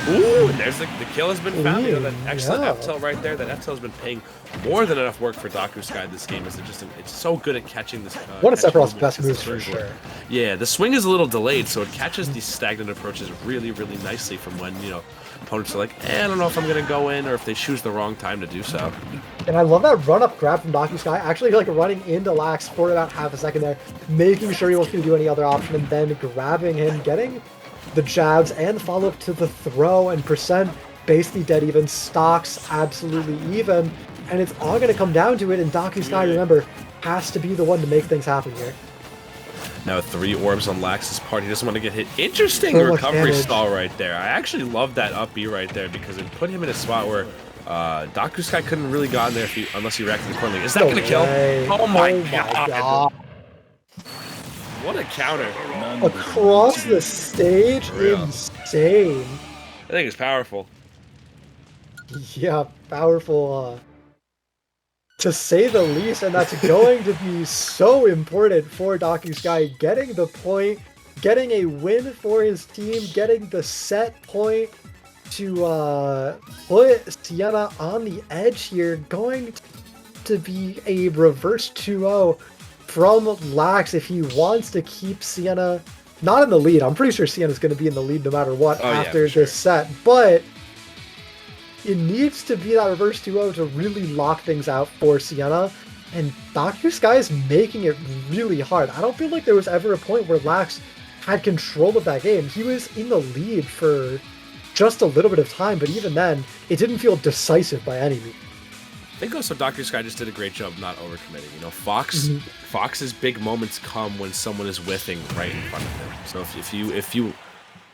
Ooh, there's the kill has been found. That excellent F-tail right there. That F-tail has been paying more than enough work for Daku Sky this game. It's so good at catching this. One of Sephiroth's best moves for sure. Yeah, the swing is a little delayed, so it catches these stagnant approaches really, really nicely from when, opponents are like, I don't know if I'm going to go in, or if they choose the wrong time to do so. And I love that run-up grab from Daku Sky, actually running into Lax for about half a second there, making sure he wasn't going to do any other option, and then grabbing him, getting the jabs and follow-up to the throw, and percent basically dead even, stocks absolutely even, and it's all going to come down to it, and Daku Sky, remember, has to be the one to make things happen here. Now 3 orbs on Lax's part, he doesn't want to get hit. Interesting recovery stall right there. I actually love that up B right there because it put him in a spot where Daku Sky couldn't really got in there unless he reacted accordingly. Is that going to kill? Oh my god. What a counter. Across the stage? Insane. I think it's powerful. Yeah, powerful, to say the least, and that's going to be so important for Daku Sky, getting the point, getting a win for his team, getting the set point to put Siena on the edge here, going to be a reverse 2-0 from Lax if he wants to keep Siena not in the lead. I'm pretty sure Siena's going to be in the lead no matter what after this set, but it needs to be that reverse 2-0 to really lock things out for Siena, and Daku Sky is making it really hard. I don't feel like there was ever a point where Lax had control of that game. He was in the lead for just a little bit of time, but even then, it didn't feel decisive by any means. I think also Daku Sky just did a great job not overcommitting. Fox's big moments come when someone is whiffing right in front of him. So if you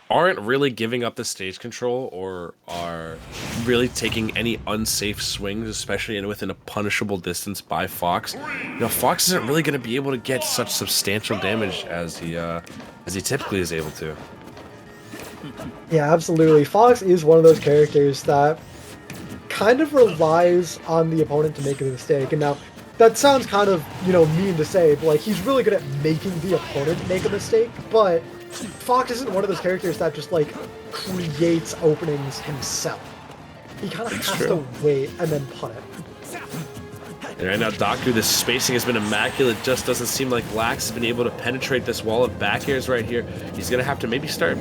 aren't really giving up the stage control or are really taking any unsafe swings, especially within a punishable distance by Fox, Fox isn't really going to be able to get such substantial damage as he typically is able to. Yeah, absolutely. Fox is one of those characters that kind of relies on the opponent to make a mistake. And now, that sounds kind of, mean to say, but he's really good at making the opponent make a mistake, but Fox isn't one of those characters that just, creates openings himself. He kind of has to wait and then punt it. And right now, Daku, the spacing has been immaculate. Just doesn't seem like Lax has been able to penetrate this wall of back airs right here. He's going to have to maybe stop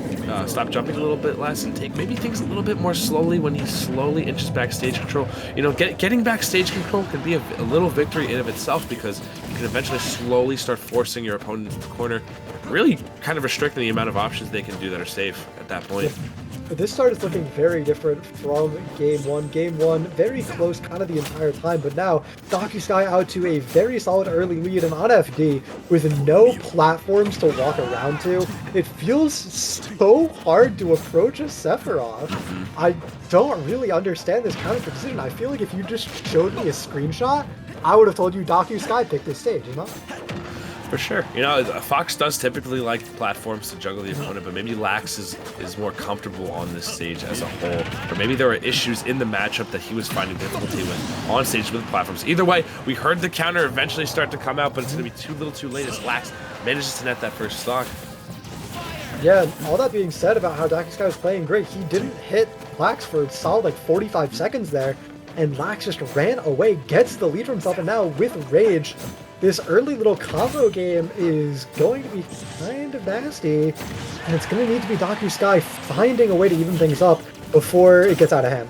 jumping a little bit less and take maybe things a little bit more slowly when he slowly inches back stage control. Getting back stage control can be a little victory in of itself because you can eventually slowly start forcing your opponent into the corner, really kind of restricting the amount of options they can do that are safe at that point. This start is looking very different from game one. Game one, very close kind of the entire time, but now DocuSky out to a very solid early lead, and on FD, with no platforms to walk around to, it feels so hard to approach a Sephiroth. I don't really understand this counter decision. I feel like if you just showed me a screenshot, I would have told you DocuSky picked this stage, you know? For sure. You know, Fox does typically like platforms to juggle the opponent, but maybe Lax is more comfortable on this stage as a whole. Or maybe there were issues in the matchup that he was finding difficulty with on stage with platforms. Either way, we heard the counter eventually start to come out, but it's going to be too little too late as Lax manages to net that first stock. Yeah, all that being said about how DocuSky was playing great, he didn't hit Lax for a solid like 45 seconds there, and Lax just ran away, gets the lead for himself, and now with Rage, this early little combo game is going to be kind of nasty, and it's going to need to be DocuSky finding a way to even things up before it gets out of hand.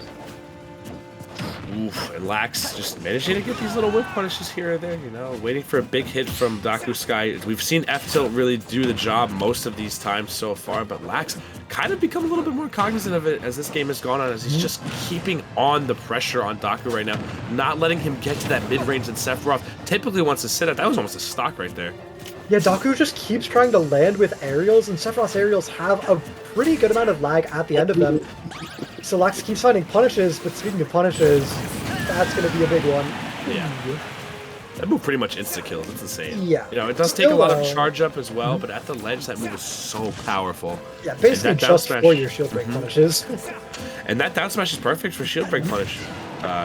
Oof, and Lax just managing to get these little whip punishes here or there, you know, waiting for a big hit from DocuSky. We've seen F-Tilt really do the job most of these times so far, but Lax kind of become a little bit more cognizant of it as this game has gone on, as he's just keeping on the pressure on Doku right now, not letting him get to that mid-range that Sephiroth typically wants to sit at. That was almost a stock right there. Yeah, Doku just keeps trying to land with aerials, and Sephiroth's aerials have a pretty good amount of lag at the end of them. So Lax keeps finding punishes, but speaking of punishes, that's going to be a big one. Yeah. That move pretty much insta-kills. It's insane. Yeah. You know, it does take a lot of charge up as well, but at the ledge, that move is so powerful. Yeah, basically just for your shield break punishes. And that down smash is perfect for shield break punish.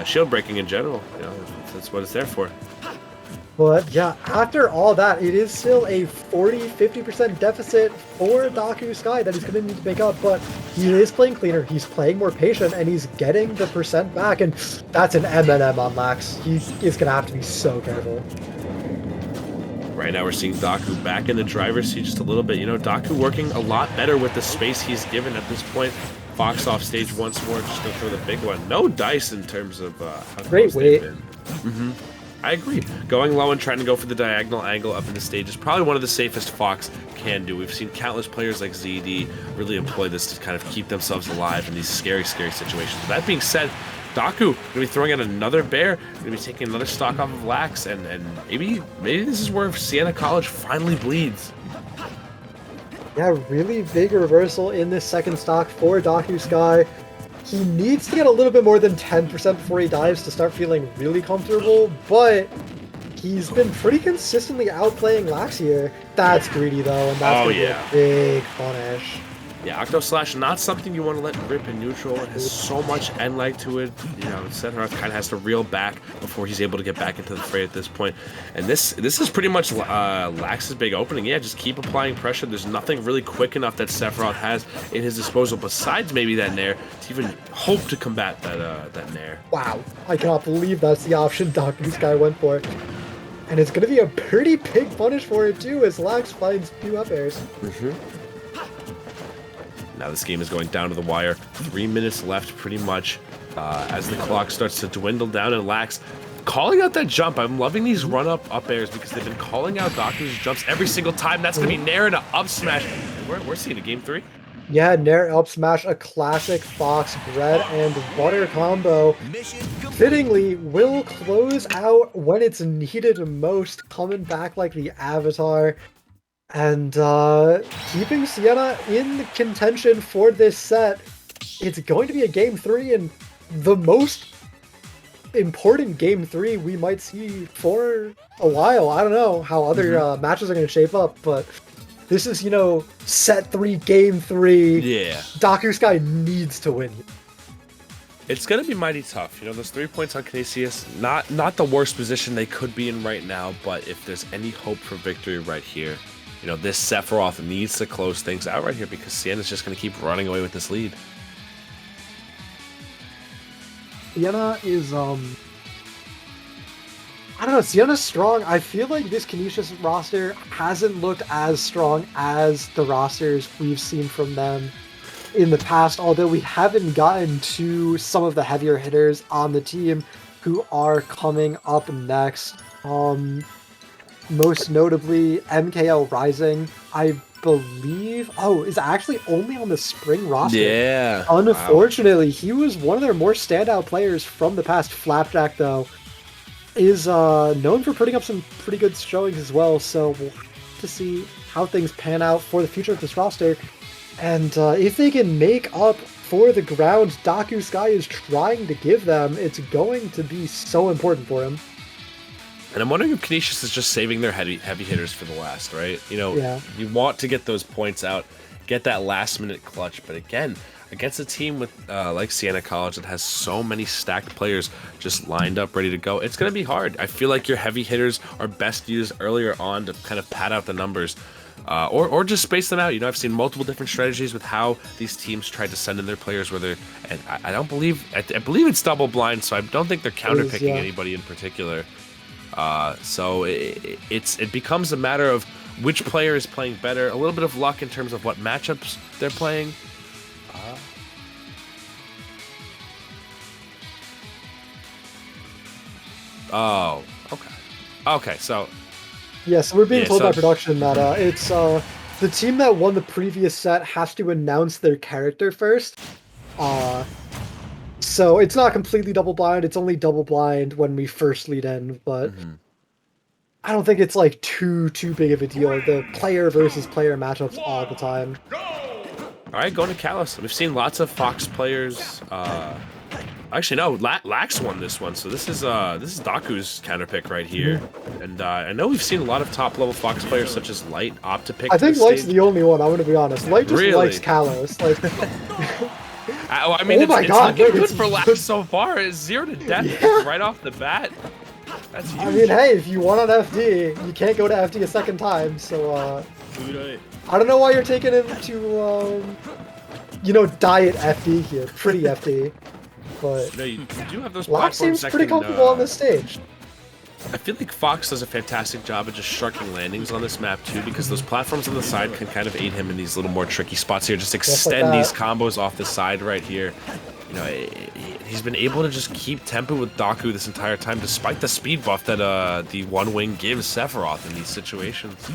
Shield breaking in general. You know, that's what it's there for. But yeah, after all that, it is still a 40-50% deficit for DocuSky that he's going to need to make up, but he is playing cleaner, he's playing more patient, and he's getting the percent back, and that's an M&M on Lax. He is going to have to be so careful. Right now we're seeing Doku back in the driver's seat just a little bit. You know, Doku working a lot better with the space he's given at this point. Fox off stage once more, just going to throw the big one. No dice in terms of how close they've been. I agree. Going low and trying to go for the diagonal angle up in the stage is probably one of the safest Fox can do. We've seen countless players like ZD really employ this to kind of keep themselves alive in these scary, scary situations. With that being said, Doku going to be throwing out another bear, going to be taking another stock off of Lax, and maybe this is where Siena College finally bleeds. Yeah, really big reversal in this second stock for DocuSky. He needs to get a little bit more than 10% before he dives to start feeling really comfortable, but he's been pretty consistently outplaying Lax here. That's greedy though, and that's gonna be a big punish. Yeah, Octo Slash, not something you want to let rip in neutral. It has so much end lag to it. You know, Sephiroth kind of has to reel back before he's able to get back into the fray at this point. And this is pretty much Lax's big opening. Yeah, just keep applying pressure. There's nothing really quick enough that Sephiroth has in his disposal besides maybe that Nair to even hope to combat that Nair. Wow, I cannot believe that's the option DocuSky went for. And it's going to be a pretty big punish for it too, as Lax finds 2 up airs. Now this game is going down to the wire. 3 minutes left pretty much as the clock starts to dwindle down, and Lax calling out that jump. I'm loving these run-up airs because they've been calling out Doku's jumps every single time. That's going to be Nair and an up smash. We're seeing a game 3. Yeah, Nair up smash, a classic Fox bread and butter combo. Fittingly, will close out when it's needed most, coming back like the Avatar. And keeping Siena in contention for this set. It's going to be a game 3, and the most important game 3 we might see for a while. I don't know how other matches are going to shape up, but this is, you know, set 3, game 3. Yeah. DocuSky needs to win. It's going to be mighty tough. You know, those 3 points on Canisius, not the worst position they could be in right now, but if there's any hope for victory right here, you know, this Sephiroth needs to close things out right here because Siena's just going to keep running away with this lead. Siena is, I don't know, Siena's strong. I feel like this Canisius roster hasn't looked as strong as the rosters we've seen from them in the past, although we haven't gotten to some of the heavier hitters on the team who are coming up next. Most notably, MKL Rising. I believe, is actually only on the spring roster. Yeah. Unfortunately, he was one of their more standout players from the past. Flapjack, though, is known for putting up some pretty good showings as well. So we'll have to see how things pan out for the future of this roster. And if they can make up for the ground Daku Sky is trying to give them, it's going to be so important for him. And I'm wondering if Canisius is just saving their heavy hitters for the last, right? You know, you want to get those points out, get that last-minute clutch. But again, against a team with like Siena College that has so many stacked players just lined up, ready to go, it's going to be hard. I feel like your heavy hitters are best used earlier on to kind of pad out the numbers. Or just space them out. You know, I've seen multiple different strategies with how these teams tried to send in their players. And I don't believe, I believe it's double blind, so I don't think they're counterpicking anybody in particular. So it becomes a matter of which player is playing better, a little bit of luck in terms of what matchups they're playing. Oh, okay. Okay, so... Yes, we're being told by production that it's the team that won the previous set has to announce their character first. So it's not completely double blind, it's only double blind when we first lead in, but I don't think it's like too big of a deal. The player versus player matchups all the time. Alright, going to Callus. We've seen lots of Fox players. Actually, no, Lax won this one, so this is Daku's counter pick right here. And I know we've seen a lot of top level Fox players such as Light opt to pick. I think Light's the only one. I'm gonna be honest. Light just likes Kalos. Like, I mean, it's looking good for Lax so far. It's 0 to death right off the bat. That's huge. I mean, hey, if you won on FD, you can't go to FD a second time. So I don't know why you're taking him to diet FD here, pretty FD. But no, you do have those Lax platforms seems pretty comfortable on this stage. I feel like Fox does a fantastic job of just sharking landings on this map too, because those platforms on the side can kind of aid him in these little more tricky spots here. Just extend these combos off the side right here. You know, he's been able to just keep tempo with Daku this entire time, despite the speed buff that the one wing gives Sephiroth in these situations.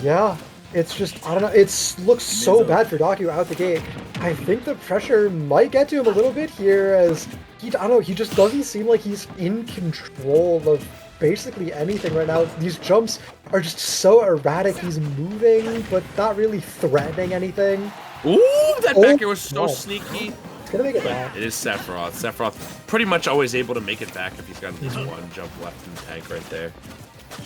Yeah. It's just, I don't know, it looks so bad for Daku out the gate. I think the pressure might get to him a little bit here as, I don't know, he just doesn't seem like he's in control of basically anything right now. These jumps are just so erratic. He's moving, but not really threatening anything. Ooh, that back air was so sneaky. It's gonna make it back. It is Sephiroth. Sephiroth pretty much always able to make it back if he's got at least one jump left in the tank right there.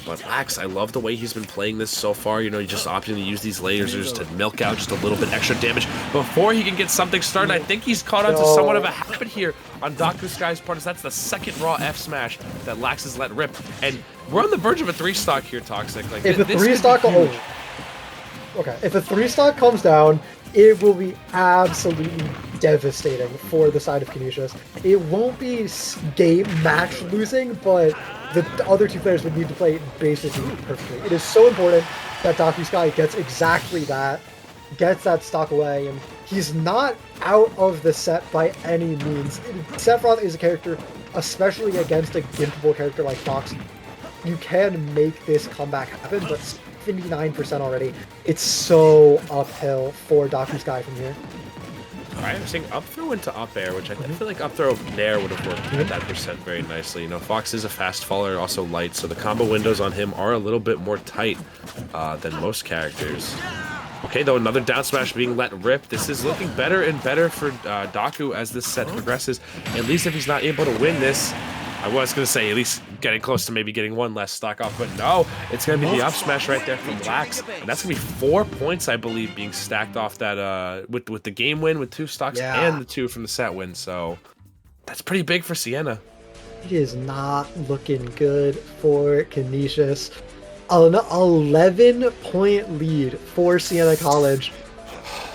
But Lax, I love the way he's been playing this so far. You know, he's just opting to use these lasers to milk out just a little bit extra damage before he can get something started. I think he's caught on to somewhat of a habit here on Daku Sky's part. That's the second raw F smash that Lax has let rip. And we're on the verge of a 3-stock here, Toxic. Like, if a 3-stock, if a 3-stock comes down, it will be absolutely devastating for the side of Canisius. It won't be game match losing, but the other two players would need to play basically perfectly. It is so important that Daku Sky gets exactly that, gets that stock away, and he's not out of the set by any means. Sephiroth is a character, especially against a gimpable character like Fox. You can make this comeback happen, but 79% already. It's so uphill for Daku Sky from here. Alright, I'm saying up throw into up air, which I feel like up throw there would have worked at that percent very nicely. You know, Fox is a fast faller, also light, so the combo windows on him are a little bit more tight than most characters. Okay, though, another down smash being let rip. This is looking better and better for Daku as this set progresses. At least if he's not able to win this, I was going to say at least getting close to maybe getting one less stock off, but no, it's going to be the up smash right there from Lax, and that's going to be 4 points, I believe, being stacked off that with the game win with 2 stocks and the 2 from the set win, so that's pretty big for Siena. It is not looking good for Canisius. An 11-point lead for Siena College.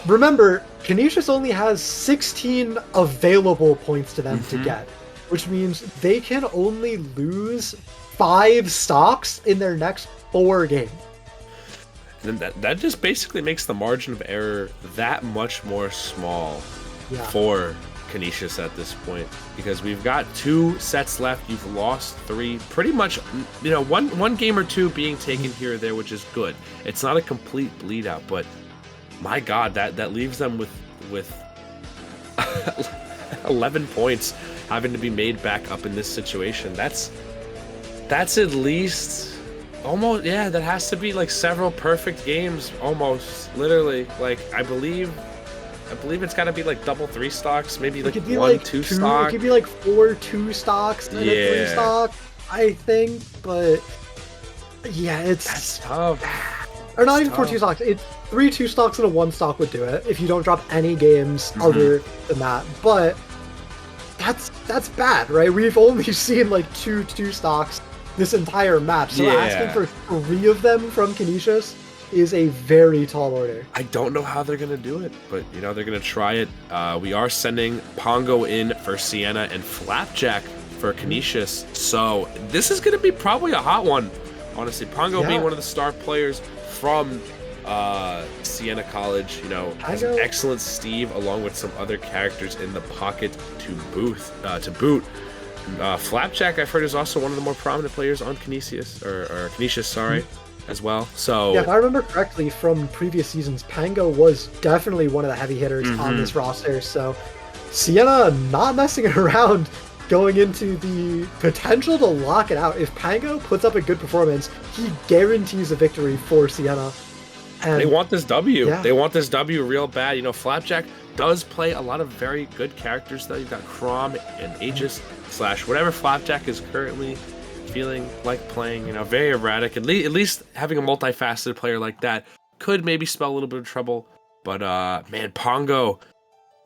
Remember, Canisius only has 16 available points to them to get, which means they can only lose 5 stocks in their next 4 games. And that just basically makes the margin of error that much more small for Canisius at this point, because we've got 2 sets left. You've lost 3, pretty much. You know, one game or 2 being taken here or there, which is good. It's not a complete bleed out, but my God, that leaves them with 11 points, having to be made back up in this situation. That's at least almost, yeah. That has to be like several perfect games, almost literally. Like I believe it's got to be like double 3 stocks, maybe like 1 like 2 stock. It could be like 4 2 stocks and a 3 stock, I think. But yeah, That's tough. Or not even 4 2 stocks. It's 3 2 stocks and a 1 stock would do it if you don't drop any games other than that. But that's bad, right? We've only seen like 2 2 stocks this entire match, so asking for 3 of them from Canisius is a very tall order. I don't know how they're gonna do it, but you know they're gonna try it. We are sending Pongo in for Siena and Flapjack for Canisius, so this is gonna be probably a hot one. Honestly, Pongo being one of the star players from Siena College, you know, has an excellent Steve along with some other characters in the pocket to boot. Flapjack, I've heard, is also one of the more prominent players on Canisius, or Canisius, sorry, as well. So yeah, if I remember correctly from previous seasons, Pango was definitely one of the heavy hitters on this roster. So Siena not messing around going into the potential to lock it out. If Pango puts up a good performance, he guarantees a victory for Siena. And they want this W. Yeah. They want this W real bad. You know, Flapjack does play a lot of very good characters, though. You've got Crom and Aegis / whatever Flapjack is currently feeling like playing. You know, very erratic. At least having a multifaceted player like that could maybe spell a little bit of trouble. But, man, Pongo,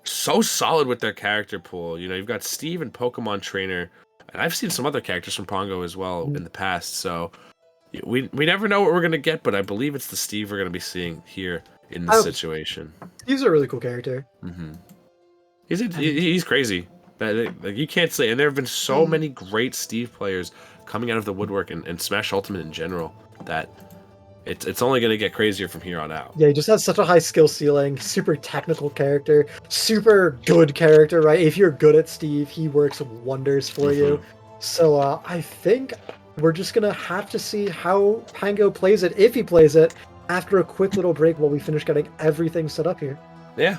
so solid with their character pool. You know, you've got Steve and Pokemon Trainer. And I've seen some other characters from Pongo as well in the past, so we never know what we're going to get, but I believe it's the Steve we're going to be seeing here in this situation. He's a really cool character. He's crazy. Like, you can't say. And there have been so many great Steve players coming out of the woodwork and Smash Ultimate in general that it's only going to get crazier from here on out. Yeah, he just has such a high skill ceiling, super technical character, super good character, right? If you're good at Steve, he works wonders for you. So I think we're just going to have to see how Pango plays it, if he plays it, after a quick little break while we finish getting everything set up here. Yeah.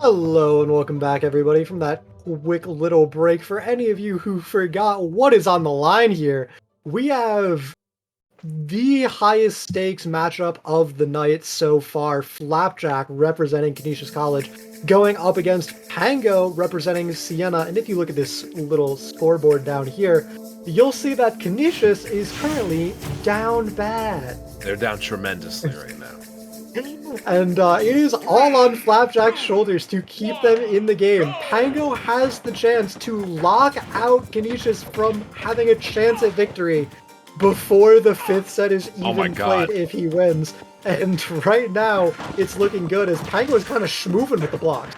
Hello and welcome back, everybody, from that quick little break. For any of you who forgot what is on the line here, we have the highest stakes matchup of the night so far. Flapjack, representing Canisius College, going up against Pango, representing Siena. And if you look at this little scoreboard down here, you'll see that Canisius is currently down bad. They're down tremendously right now. And it is all on Flapjack's shoulders to keep them in the game. Pango has the chance to lock out Canisius from having a chance at victory before the fifth set is even played if he wins. And right now, it's looking good as Pango is kind of schmooving with the blocks.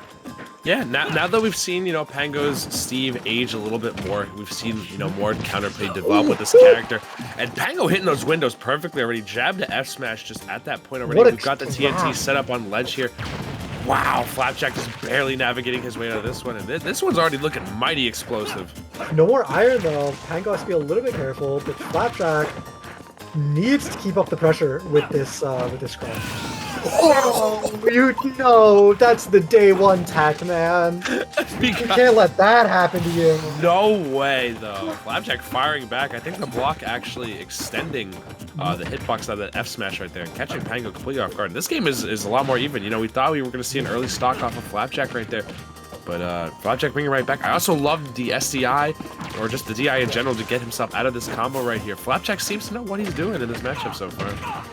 Yeah, now that we've seen, Pango's Steve age a little bit more, we've seen, more counterplay develop with this character. And Pango hitting those windows perfectly already. Jabbed to F smash just at that point already. We've got the TNT set up on ledge here. Wow, Flapjack is barely navigating his way out of this one. And this one's already looking mighty explosive. No more iron, though. Pango has to be a little bit careful, but Flapjack needs to keep up the pressure with this scrum. Oh, you know, that's the day one tech, man. You can't let that happen to you. No way, though. Flapjack firing back. I think the block actually extending the hitbox of that F smash right there and catching Pango completely off guard. This game is a lot more even. We thought we were going to see an early stock off of Flapjack right there. But Flapjack bringing it right back. I also love the SDI, or just the DI in general, to get himself out of this combo right here. Flapjack seems to know what he's doing in this matchup so far.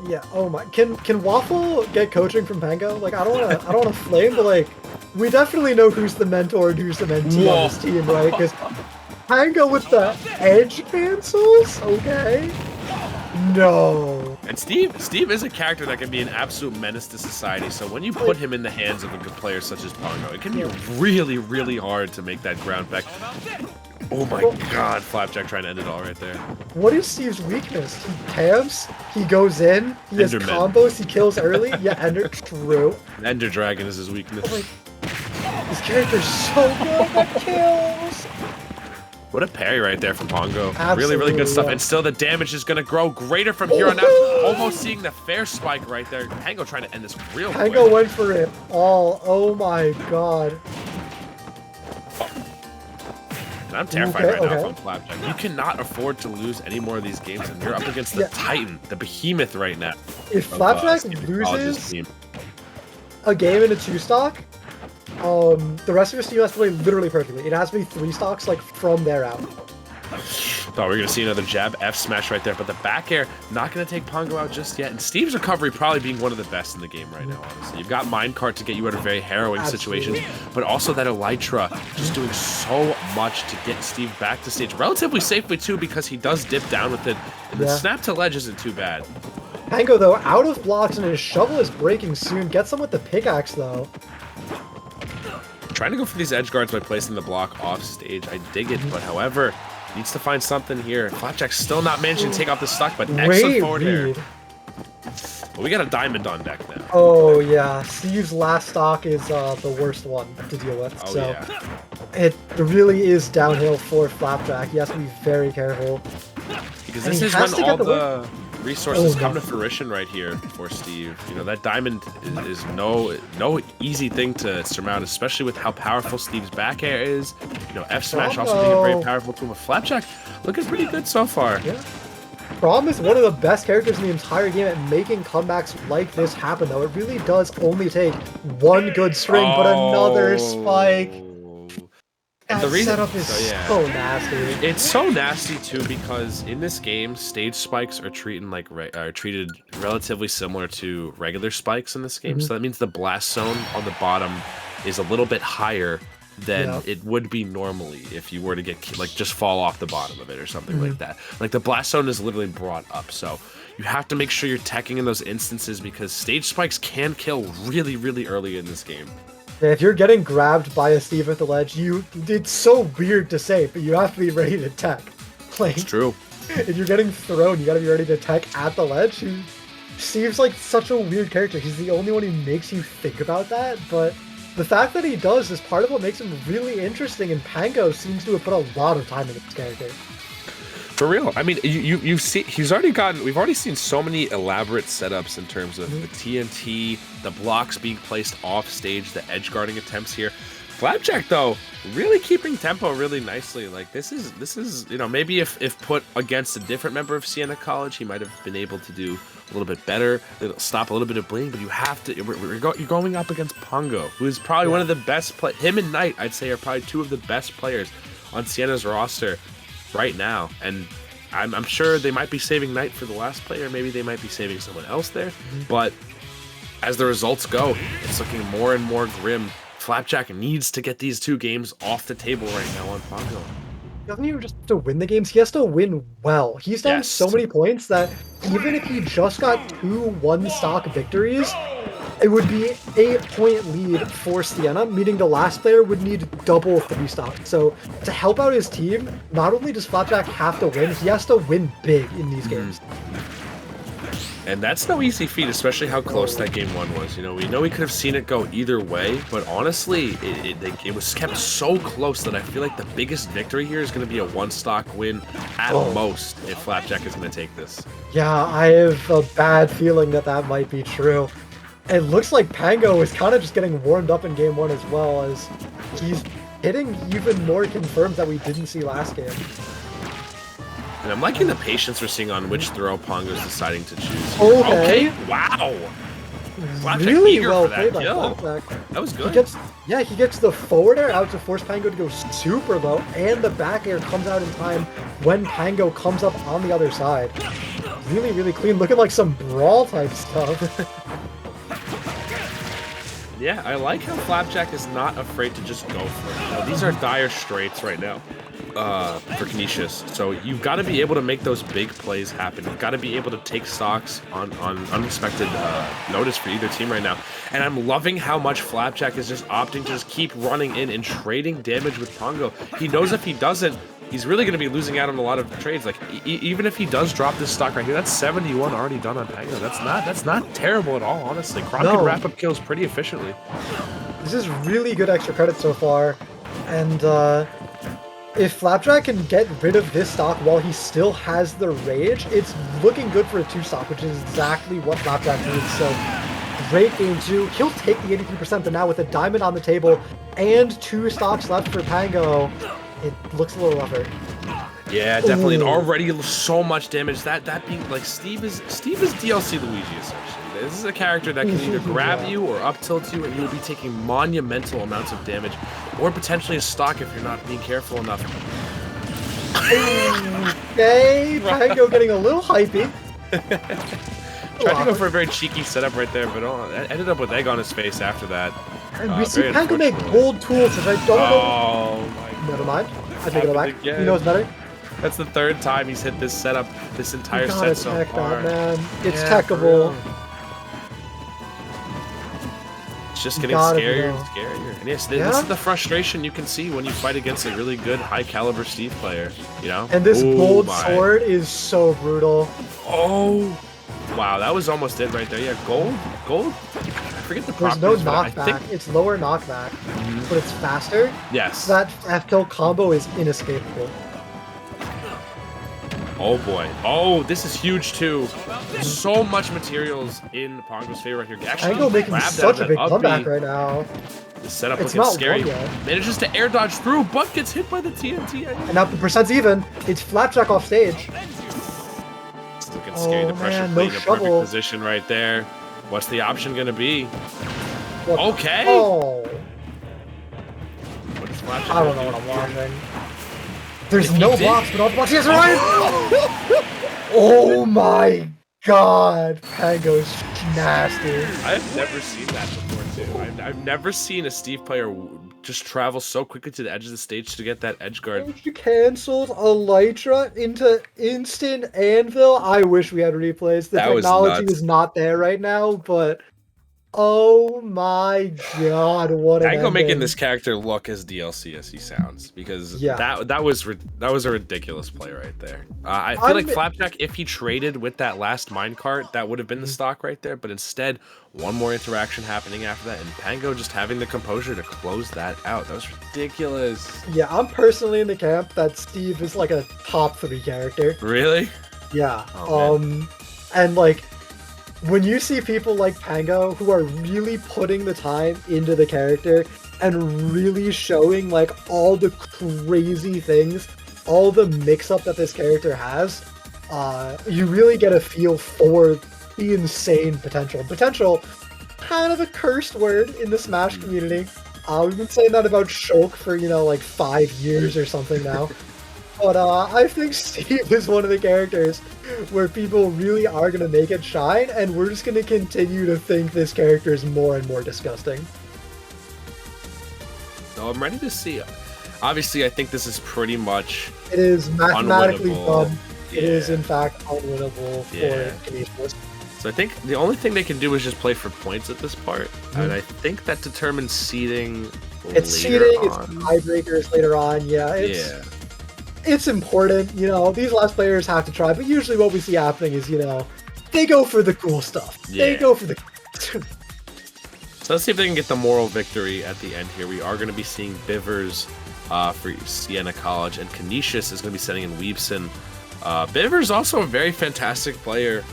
Yeah. Oh my. Can Waffle get coaching from Pango? Like, I don't want to flame, but like, we definitely know who's the mentor and who's the mentee on this team, right? Because Pango with the edge cancels. Okay. No. And Steve is a character that can be an absolute menace to society. So when you put him in the hands of a good player such as Pango, it can be really, really hard to make that ground back. Oh my god, Flapjack trying to end it all right there. What is Steve's weakness? He camps, he goes in, he has combos, he kills early. Yeah, Ender, true. Ender Dragon is his weakness. Oh this character's so good at kills. What a parry right there from Pango. Absolutely, really, really good stuff. And still the damage is going to grow greater from here on out. Almost seeing the fair spike right there. Pango trying to end this real quick. Pango went for it all. Oh my god. And I'm terrified right now from Flapjack. You cannot afford to lose any more of these games, and you're up against the Titan, the behemoth right now. If Flapjack loses a game in a 2-stock, the rest of his team has to play literally perfectly. It has to be 3 stocks, like, from there out. Thought we were going to see another jab F smash right there, but the back air not going to take Pango out just yet. And Steve's recovery probably being one of the best in the game right now, honestly. You've got Minecart to get you out of very harrowing situations, but also that Elytra just doing so much to get Steve back to stage relatively safely, too, because he does dip down with it. And the snap to ledge isn't too bad. Pango, though, out of blocks, and his shovel is breaking soon. Gets him with the pickaxe, though. Trying to go for these edge guards by placing the block off stage. I dig it, but however, needs to find something here. Flapjack's still not managing to take off the stock, but excellent forward air. But we got a diamond on deck now. Oh yeah, Steve's last stock is the worst one to deal with. Oh, so yeah. It really is downhill for Flapjack. He has to be very careful. Because this is when all the resources come to fruition right here for Steve. That diamond is no easy thing to surmount, especially with how powerful Steve's back air is. F smash also being a very powerful tool. With Flapjack looking pretty good so far. Yeah. Prom is one of the best characters in the entire game at making comebacks like this happen, though. It really does only take one good string, but another spike. And the setup is so nasty. It's so nasty too because in this game, stage spikes are treated relatively similar to regular spikes in this game. So that means the blast zone on the bottom is a little bit higher than it would be normally if you were to get just fall off the bottom of it or something like that. Like the blast zone is literally brought up, so you have to make sure you're teching in those instances because stage spikes can kill really, really early in this game. Yeah, if you're getting grabbed by a Steve at the ledge, it's so weird to say, but you have to be ready to tech. Like, it's true. If you're getting thrown, you gotta be ready to tech at the ledge. Steve's like such a weird character. He's the only one who makes you think about that, but the fact that he does is part of what makes him really interesting, and Pango seems to have put a lot of time into this character. For real. I mean, you see, we've already seen so many elaborate setups in terms of the TNT, the blocks being placed off stage, the edge guarding attempts here. Flapjack though, really keeping tempo really nicely. Like this is maybe if put against a different member of Siena College, he might have been able to do a little bit better. It'll stop a little bit of bleeding, but you have to. You're going up against Pongo, who is probably one of the best. Him and Knight, I'd say, are probably two of the best players on Siena's roster right now, and I'm sure they might be saving Knight for the last player. Maybe they might be saving someone else there. But as the results go, it's looking more and more grim. Flapjack needs to get these two games off the table right now on Pongo. He doesn't even just have to win the games, he has to win well. He's down so many points that even if he just got 2 one-stock victories, it would be 8-point lead for Siena, meaning the last player would need double 3-stock. So to help out his team, not only does Flapjack have to win, he has to win big in these games. And that's no easy feat, especially how close that game 1 was. We know we could have seen it go either way, but honestly, it was kept so close that I feel like the biggest victory here is going to be a 1-stock win at most if Flapjack is going to take this. Yeah, I have a bad feeling that might be true. It looks like Pango is kind of just getting warmed up in game 1 as well, as he's hitting even more confirms that we didn't see last game. And I'm liking the patience we're seeing on which throw Pongo's deciding to choose. Okay. Wow. Flapjack Really eager well for that played by kill. Flapjack. That was good. He gets the forward air out to force Pango to go super low, and the back air comes out in time when Pango comes up on the other side. Really, really clean. Looking like some brawl type stuff. Yeah, I like how Flapjack is not afraid to just go for it. These are dire straits right now for Canisius. So you've got to be able to make those big plays happen. You've got to be able to take stocks on unexpected notice for either team right now. And I'm loving how much Flapjack is just opting to just keep running in and trading damage with Pongo. He knows if he doesn't, he's really going to be losing out on a lot of trades. Like even if he does drop this stock right here, that's 71 already done on Pango. That's not terrible at all, honestly. Kron can wrap up kills pretty efficiently. This is really good extra credit so far, and if Flapjack can get rid of this stock while he still has the rage, it's looking good for a 2-stock, which is exactly what Flapjack needs. So great game 2. He'll take the 83%, but now with a diamond on the table and 2 stocks left for Pango, it looks a little rougher. Yeah, definitely. And already so much damage. That being like Steve is DLC Luigi essentially. This is a character that can either grab you or up tilt you, and you'll be taking monumental amounts of damage, or potentially a stock if you're not being careful enough. Okay, Pango getting a little hypey. Tried to go for a very cheeky setup right there, but ended up with egg on his face after that. And we see Pango make gold tools, which I don't know. Oh my God. Never mind. I take it back. He knows better. That's the 3rd time he's hit this setup this entire set so far. That, man. It's techable. It's just getting scarier and scarier. And yes, this is the frustration you can see when you fight against a really good high caliber Steve player, And this gold sword is so brutal. Oh, wow, that was almost it right there. Yeah, gold. I forget the properties. There's no knockback. It's lower knockback, but it's faster. Yes. That F-kill combo is inescapable. Oh boy. Oh, this is huge too. So much materials in Pongo's favor right here. Actually, Pango making such a big comeback right now. The setup looking scary. Manages to air dodge through, but gets hit by the TNT. And now the percent's even. It's Flapjack off stage. It's looking scary. The pressure playing a perfect position right there. What's the option going to be? Okay. Oh. What is Flapjack? I don't know what I'm watching. There's no blocks, but off blocks. Yes, right! Oh my God, Pango's nasty. I've never seen that before too. I've never seen a Steve player just travel so quickly to the edge of the stage to get that edge guard. You canceled Elytra into instant anvil. I wish we had replays. The technology is not there right now, but Oh my god, what an Pango making ending. this character look as DLC as he sounds, because Yeah. that was a ridiculous play right there. I feel I'm like Flapjack, if he traded with that last minecart, that would have been the stock right there. But instead, one more interaction happening after that, and Pango just having the composure to close that out. That was ridiculous. yeah, I'm personally in the camp that Steve is like a top 3 character. Really? Yeah. Oh, man. And like when you see people like Pango who are really putting the time into the character and really showing like all the crazy things, all the mix-up that this character has, you really get a feel for the insane potential. Potential, kind of a cursed word in the Smash community. We've been saying that about Shulk for, like 5 years or something now. But I think Steve is one of the characters where people really are going to make it shine, and we're just going to continue to think this character is more and more disgusting. So I'm ready to see it. Obviously, I think this is pretty much It is mathematically unwinnable. dumb. It is, in fact, unwinnable Yeah. for Canisius. So I think the only thing they can do is just play for points at this part, and I think that determines seeding. It's later seeding, it's on. tiebreakers later on, yeah. It's important, these last players have to try, but usually what we see happening is, they go for the cool stuff. They Yeah. go for the... So let's see if they can get the moral victory at the end here. We are going to be seeing Bivers for Siena College, and Canisius is going to be sending in Weebson. Bivers also a very fantastic player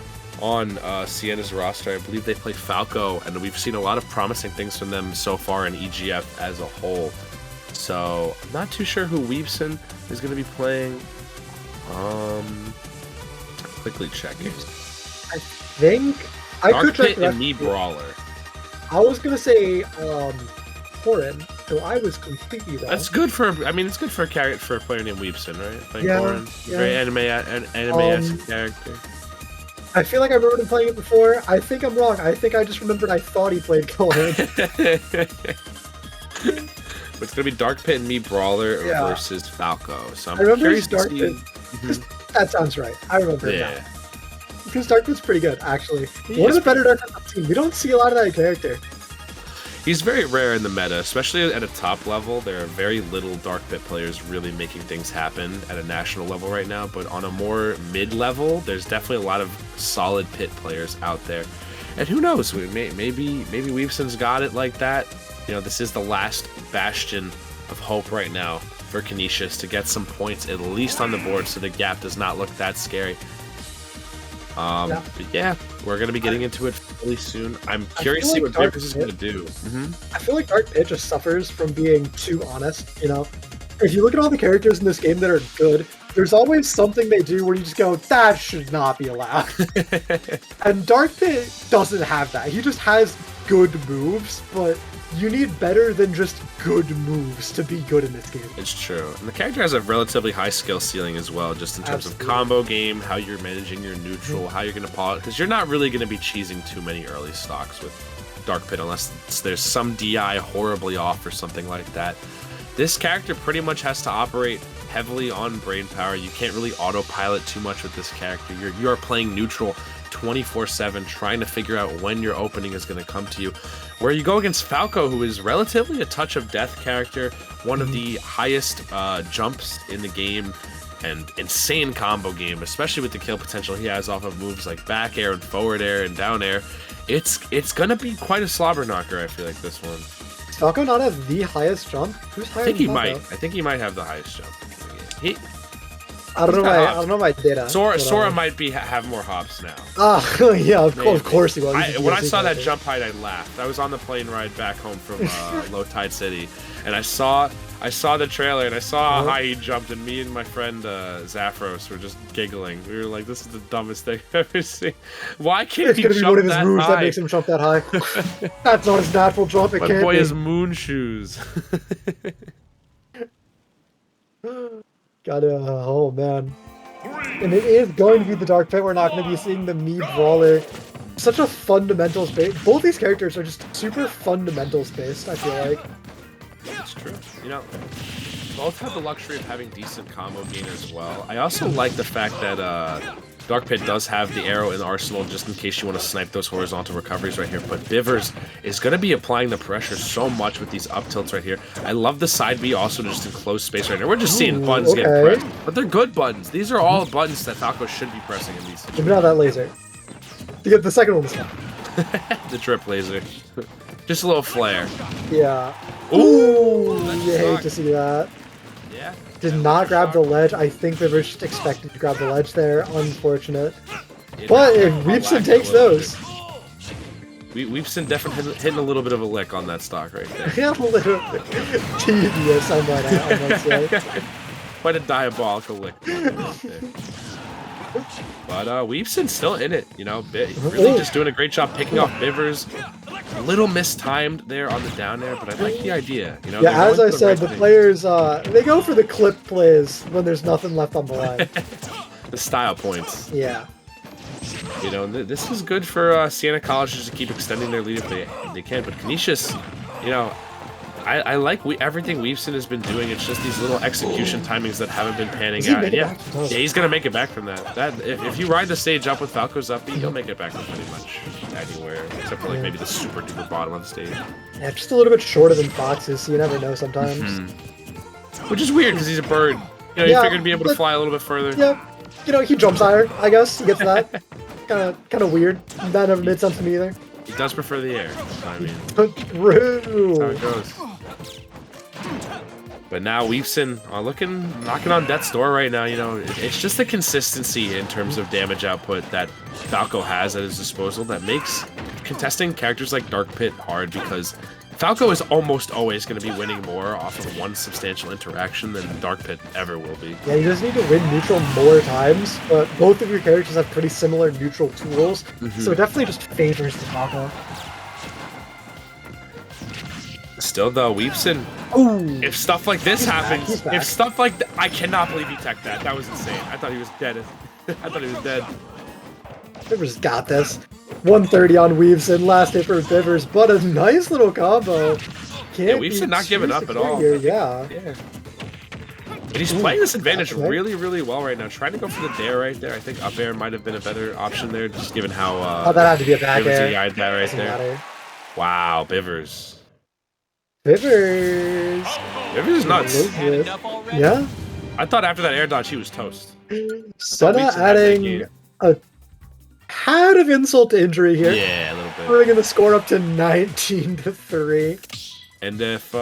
on Siena's roster. I believe they play Falco, and we've seen a lot of promising things from them so far in EGF as a whole. So I'm not too sure who Weebson is going to be playing. Quickly checking. I think... I Dark could check Pit the rest and Me of it. Brawler. I was gonna say Corin, so I was completely wrong. That's good for. I mean, it's good for a character for a player named Weebson, right? Playing Yeah, Goran. yeah. Very anime-esque character. I feel like I remembered him playing it before. I think I'm wrong. I think I just remembered I thought he played Corin. It's gonna be Dark Pit and Me Brawler Yeah. versus Falco. So I'm I remember curious his Dark to see. Pit. That sounds right. I remember it now. Yeah. Because Dark Pit's pretty good, actually. He One of is the better Dark Pits I've seen. We don't see a lot of that character. He's very rare in the meta, especially at a top level. There are very little Dark Pit players really making things happen at a national level right now, but on a more mid-level, there's definitely a lot of solid Pit players out there. And who knows, maybe Weebson's got it like that. This is the last bastion of hope right now for Canisius to get some points at least on the board so the gap does not look that scary. But yeah, we're going to be getting into it really soon. I'm curious to see what Bivers is going to do. I feel like Dark Pit just suffers from being too honest, If you look at all the characters in this game that are good, there's always something they do where you just go, that should not be allowed. And Dark Pit doesn't have that. He just has good moves, but you need better than just good moves to be good in this game. It's true. And the character has a relatively high skill ceiling as well, just in terms of combo game, how you're managing your neutral, how you're going to pull it. Because you're not really going to be cheesing too many early stocks with Dark Pit unless there's some DI horribly off or something like that. This character pretty much has to operate heavily on brain power. You can't really autopilot too much with this character. You are playing neutral 24/7, trying to figure out when your opening is going to come to you. Where you go against Falco, who is relatively a touch of death character, one of the highest jumps in the game, and insane combo game, especially with the kill potential he has off of moves like back air and forward air and down air. It's gonna be quite a slobber knocker, I feel like, this one. Does Falco not have the highest jump? Who's higher I think than he Falco? might. I think he might have the highest jump. I don't know my data. Sora might have more hops now. Yeah, of Maybe. course he was. When I saw that jump height, I laughed. I was on the plane ride back home from Low Tide City, and I saw the trailer, and I saw how high he jumped, and me and my friend Zaphros were just giggling. We were like, "This is the dumbest thing I've ever seen. Why can't he It's gonna be one of his that moves high?" that makes him jump that high. That's not his natural jump. It My can't boy be. has moon shoes. Oh man. And it is going to be the Dark Pit. We're not going to be seeing the Me Brawler. Such a fundamentals based. Both these characters are just super fundamentals based, I feel like. That's true. Both have the luxury of having decent combo gain as well. I also like the fact that Dark Pit does have the arrow in the arsenal just in case you want to snipe those horizontal recoveries right here. But Bivers is going to be applying the pressure so much with these up tilts right here. I love the side B also just in close space right now. We're just seeing buttons get pressed. But they're good buttons. These are all buttons that Falco should be pressing in these situations. Maybe not that laser. To get the second one this time. The trip laser. Just a little flare. Yeah. Ooh! You hate to see that. Yeah. Did not grab the ledge. I think Bivers just expected to grab the ledge there. Unfortunate. But if Weepson takes those. Weepson definitely hitting a little bit of a lick on that stock right there. Yeah, a little bit tedious, I might say. Quite a diabolical lick. But Weepson's still in it, you know, really just doing a great job picking off Bivers. A little mistimed there on the down air, but I like the idea. You know, yeah, as I said, the players, they go for the clip plays when there's nothing left on the line. The style points. Yeah. You know, this is good for Siena colleges to keep extending their lead if they can. But Canisius, you know, I like everything Weepson has been doing. It's just these little execution timings that haven't been panning out. Yeah, he's gonna make it back from that. If you ride the stage up with Falco's up, he'll make it back from pretty much anywhere, except for like maybe the super duper bottom on the stage. Yeah, just a little bit shorter than Fox's, so you never know sometimes. Which is weird because he's a bird. You know, you figured to be able to fly a little bit further. Yeah, you know, he jumps higher. I guess he gets that. kind of weird. That never made sense to me either. He does prefer the air. I mean, true. That's how it goes. But now Weepson knocking on death's door right now. You know, it's just the consistency in terms of damage output that Falco has at his disposal that makes contesting characters like Dark Pit hard, because Falco is almost always going to be winning more off of one substantial interaction than Dark Pit ever will be. Yeah, you just need to win neutral more times, but both of your characters have pretty similar neutral tools, so it definitely just favors the Falco. Still though, Weepson, if stuff like this happens, if stuff like I cannot believe he teched that. That was insane. I thought he was dead. I thought he was dead. Bivers got this. 130 on Weepson, last hit for Bivers, but a nice little combo. Yeah, Weepson not giving up at all. Here. Yeah. And he's playing this advantage really, really well right now. Trying to go for the dare right there. I think up air might have been a better option there, just given how that had to be a back air. Eyed that right there. Wow, Bivers. Bivers is nuts. Yeah. I thought after that air dodge he was toast. Siena adding a tad of insult to injury here. Yeah, a little bit. Bringing the score up to 19-3. And if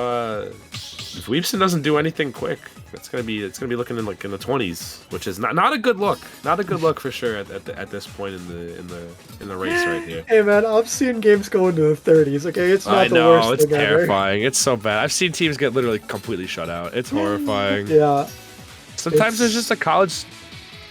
Weepson doesn't do anything quick, it's gonna be looking in the 20s, which is not a good look. Not a good look for sure at this point in the race right here. Hey man, I've seen games go into the 30s. Okay, it's not the worst. It's terrifying. It's so bad. I've seen teams get literally completely shut out. It's horrifying. Yeah. Sometimes there's just a college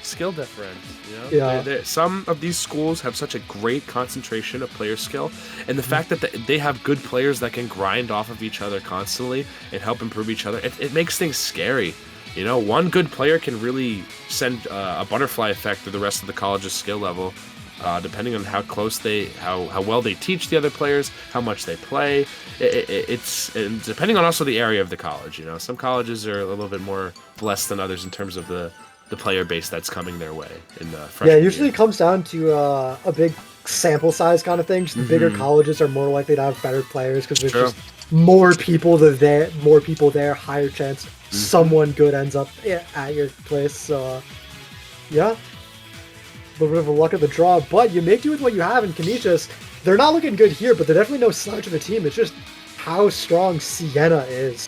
skill difference. You know? Yeah. Some of these schools have such a great concentration of player skill, and the fact that they have good players that can grind off of each other constantly and help improve each other, it makes things scary. You know, one good player can really send a butterfly effect to the rest of the college's skill level, depending on how close how well they teach the other players, how much they play. And depending on also the area of the college. You know, some colleges are a little bit more blessed than others in terms of the player base that's coming their way in the freshman year. Usually it comes down to a big sample size kind of thing. Just the bigger colleges are more likely to have better players because there's just more people there, higher chance someone good ends up at your place. So yeah, a little bit of a luck of the draw, but you make do with what you have in Canisius. They're not looking good here, but they're definitely no slouch of a team. It's just how strong Siena is.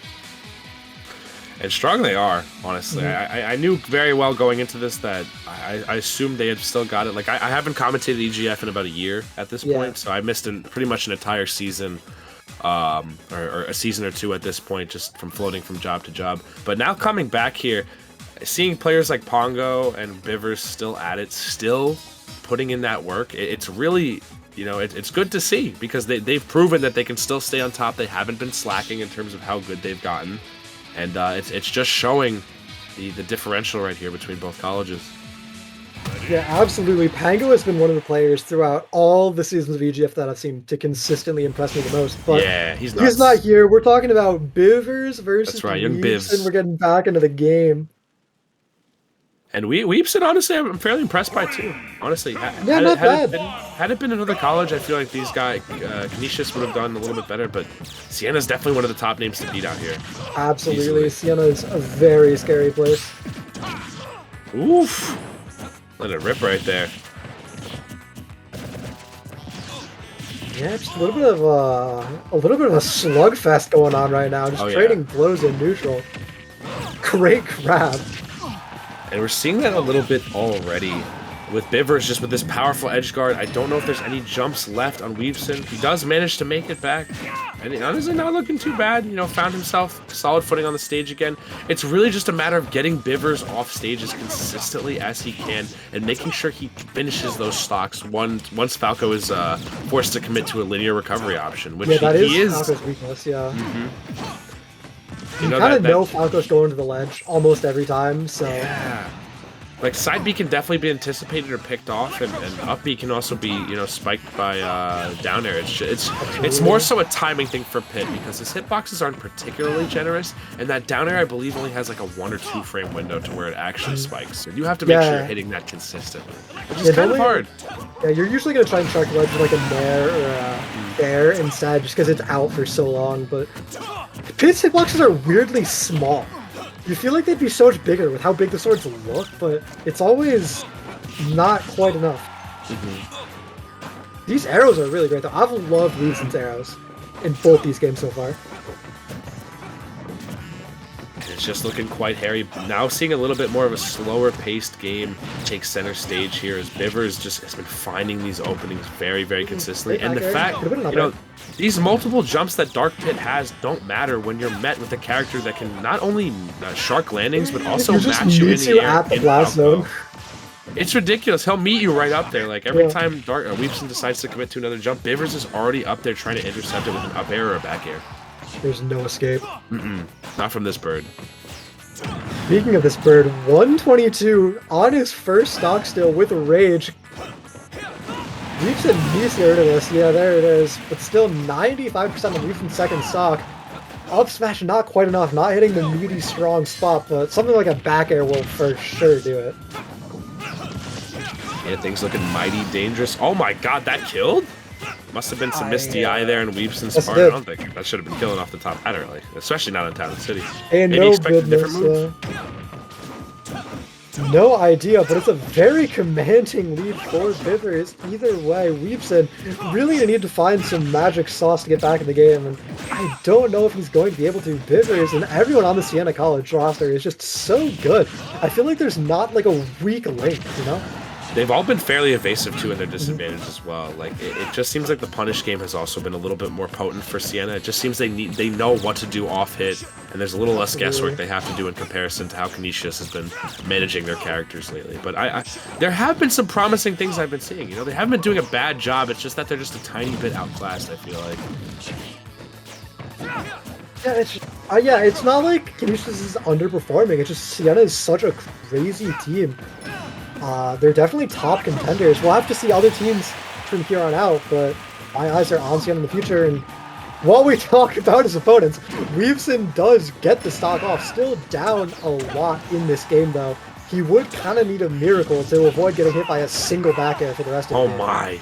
And strong they are, honestly. I knew very well going into this that I assumed they had still got it. Like, I haven't commentated EGF in about a year at this point, so I missed pretty much an entire season, or a season or two at this point, just from floating from job to job. But now coming back here, seeing players like Pongo and Bivers still at it, still putting in that work, it's really... You know, it's good to see, because they've proven that they can still stay on top. They haven't been slacking in terms of how good they've gotten. And it's just showing the differential right here between both colleges. Yeah, absolutely. Pango has been one of the players throughout all the seasons of EGF that I've seen to consistently impress me the most. But yeah, he's not here. We're talking about Bivers versus That's right, young Bivs. And we're getting back into the game. And Weepson, honestly, I'm fairly impressed by too. Honestly, Yeah, not bad. Had it been another college, I feel like these guys, Canisius would have done a little bit better. But Siena's definitely one of the top names to beat out here. Absolutely, Siena is a very scary place. Oof! Let it rip right there. Yeah, just a little bit of a slugfest going on right now. Just trading blows in neutral. Great grab. And we're seeing that a little bit already with Bivers, just with this powerful edge guard. I don't know if there's any jumps left on Weaveson. He does manage to make it back. And honestly, not looking too bad. You know, found himself solid footing on the stage again. It's really just a matter of getting Bivers off stage as consistently as he can and making sure he finishes those stocks once Falco is forced to commit to a linear recovery option, which he is. Falco's weakness, yeah. You know, kind of know Falco's going to the ledge almost every time, so... Yeah. Like, side B can definitely be anticipated or picked off, and up B can also be, you know, spiked by down air. It's more so a timing thing for Pit, because his hitboxes aren't particularly generous, and that down air, I believe, only has like a 1 or 2 frame window to where it actually spikes. And you have to make sure you're hitting that consistently, which is kind of hard. Yeah, you're usually going to try and shark ledge with like a nair or a bear instead, just because it's out for so long, but Pit's hitboxes are weirdly small. You feel like they'd be so much bigger with how big the swords look, but it's always not quite enough. These arrows are really great, though. I've loved Weaveson's arrows in both these games so far. It's just looking quite hairy. Now seeing a little bit more of a slower paced game take center stage here as Bivers just has been finding these openings very, very consistently. And the fact, you know, these multiple jumps that Dark Pit has don't matter when you're met with a character that can not only shark landings, but also match you in the air at the blast zone. It's ridiculous. He'll meet you right up there. Like, every time Weepson decides to commit to another jump, Bivers is already up there trying to intercept it with an up air or a back air. There's no escape. Not from this bird. Speaking of this bird, 122 on his first stock still with Rage. Weepson needs to get rid of this. Yeah, there it is. But still 95% of Weepson's second stock. Up smash not quite enough. Not hitting the meaty strong spot, but something like a back air will for sure do it. Yeah, things looking mighty dangerous. Oh my god, that killed? Must have been some missed DI there in Weepson's part. I don't think that should have been killing off the top ladder, like, especially not in Town City. And maybe no expected a different move. No idea, but it's a very commanding lead for Bivers. Either way, Weepson really need to find some magic sauce to get back in the game, and I don't know if he's going to be able to. Bivers and everyone on the Siena College roster is just so good. I feel like there's not like a weak link, you know? They've all been fairly evasive too in their disadvantage as well. Like, it just seems like the punish game has also been a little bit more potent for Siena. It just seems they know what to do off hit, and there's a little less guesswork they have to do in comparison to how Canisius has been managing their characters lately. But there have been some promising things I've been seeing. You know, they haven't been doing a bad job. It's just that they're just a tiny bit outclassed, I feel like. Yeah, it's not like Canisius is underperforming. It's just Siena is such a crazy team. They're definitely top contenders. We'll have to see other teams from here on out, but my eyes are on Siena in the future. And while we talk about his opponents, Weaveson does get the stock off. Still down a lot in this game, though. He would kind of need a miracle to avoid getting hit by a single back air for the rest of the game. Oh my.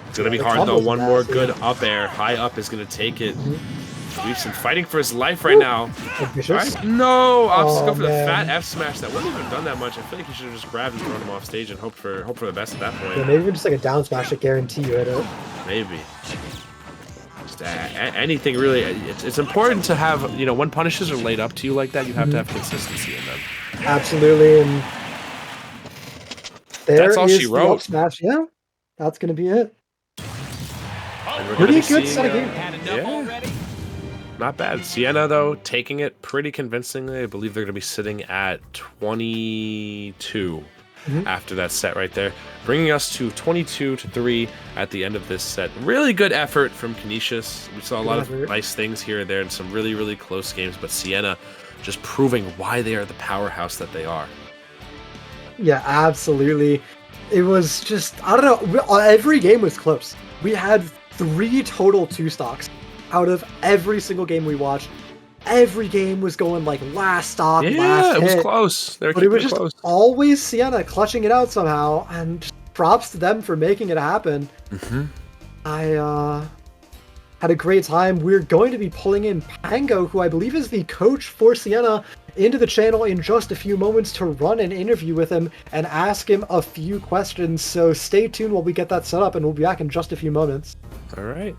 It's going to be hard, though. One more good up air. High up is going to take it. Weaveson fighting for his life right now. Right? No! I'll just go for the fat F smash. That wouldn't even done that much. I feel like he should have just grabbed and thrown him off stage and hope for the best at that point. Yeah, maybe even just like a down smash to guarantee you hit it. Maybe. Just anything really. It's important to have, you know, when punishes are laid up to you like that, you have to have consistency in them. Absolutely, and that's all she wrote. Up smash. Yeah, that's gonna be it. Pretty good set of game. Yeah. Not bad. Siena, though, taking it pretty convincingly. I believe they're going to be sitting at 22 after that set right there, bringing us to 22-3 at the end of this set. Really good effort from Canisius. We saw a lot of nice things here and there and some really, really close games, but Siena just proving why they are the powerhouse that they are. Yeah, absolutely. It was just, I don't know, every game was close. We had 3 total 2 stocks out of every single game we watched. every game was going like last stock, last Yeah, it was hit. close. They were But it keeping was it just close. always Siena clutching it out somehow, and just props to them for making it happen. Mm-hmm. I had a great time. We're going to be pulling in Pango, who I believe is the coach for Siena, into the channel in just a few moments to run an interview with him and ask him a few questions. So stay tuned while we get that set up, and we'll be back in just a few moments. All right.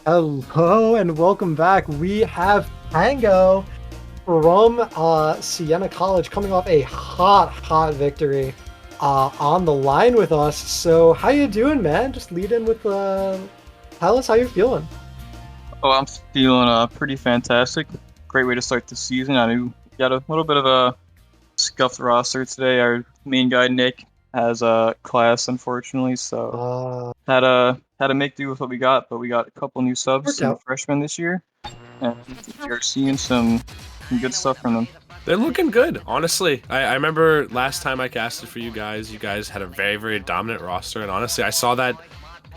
Hello and welcome back. We have Pango from Siena College coming off a hot victory on the line with us. So how you doing, man? Just lead in with tell us how you're feeling. Oh, I'm feeling pretty fantastic. Great way to start the season. I knew we got a little bit of a scuffed roster today. Our main guy Nick has a class, unfortunately, so had to make do with what we got. But we got a couple new subs, some freshmen this year, and we're seeing some good stuff from them. They're looking good, honestly. I remember last time I casted for you guys had a very dominant roster, and honestly, I saw that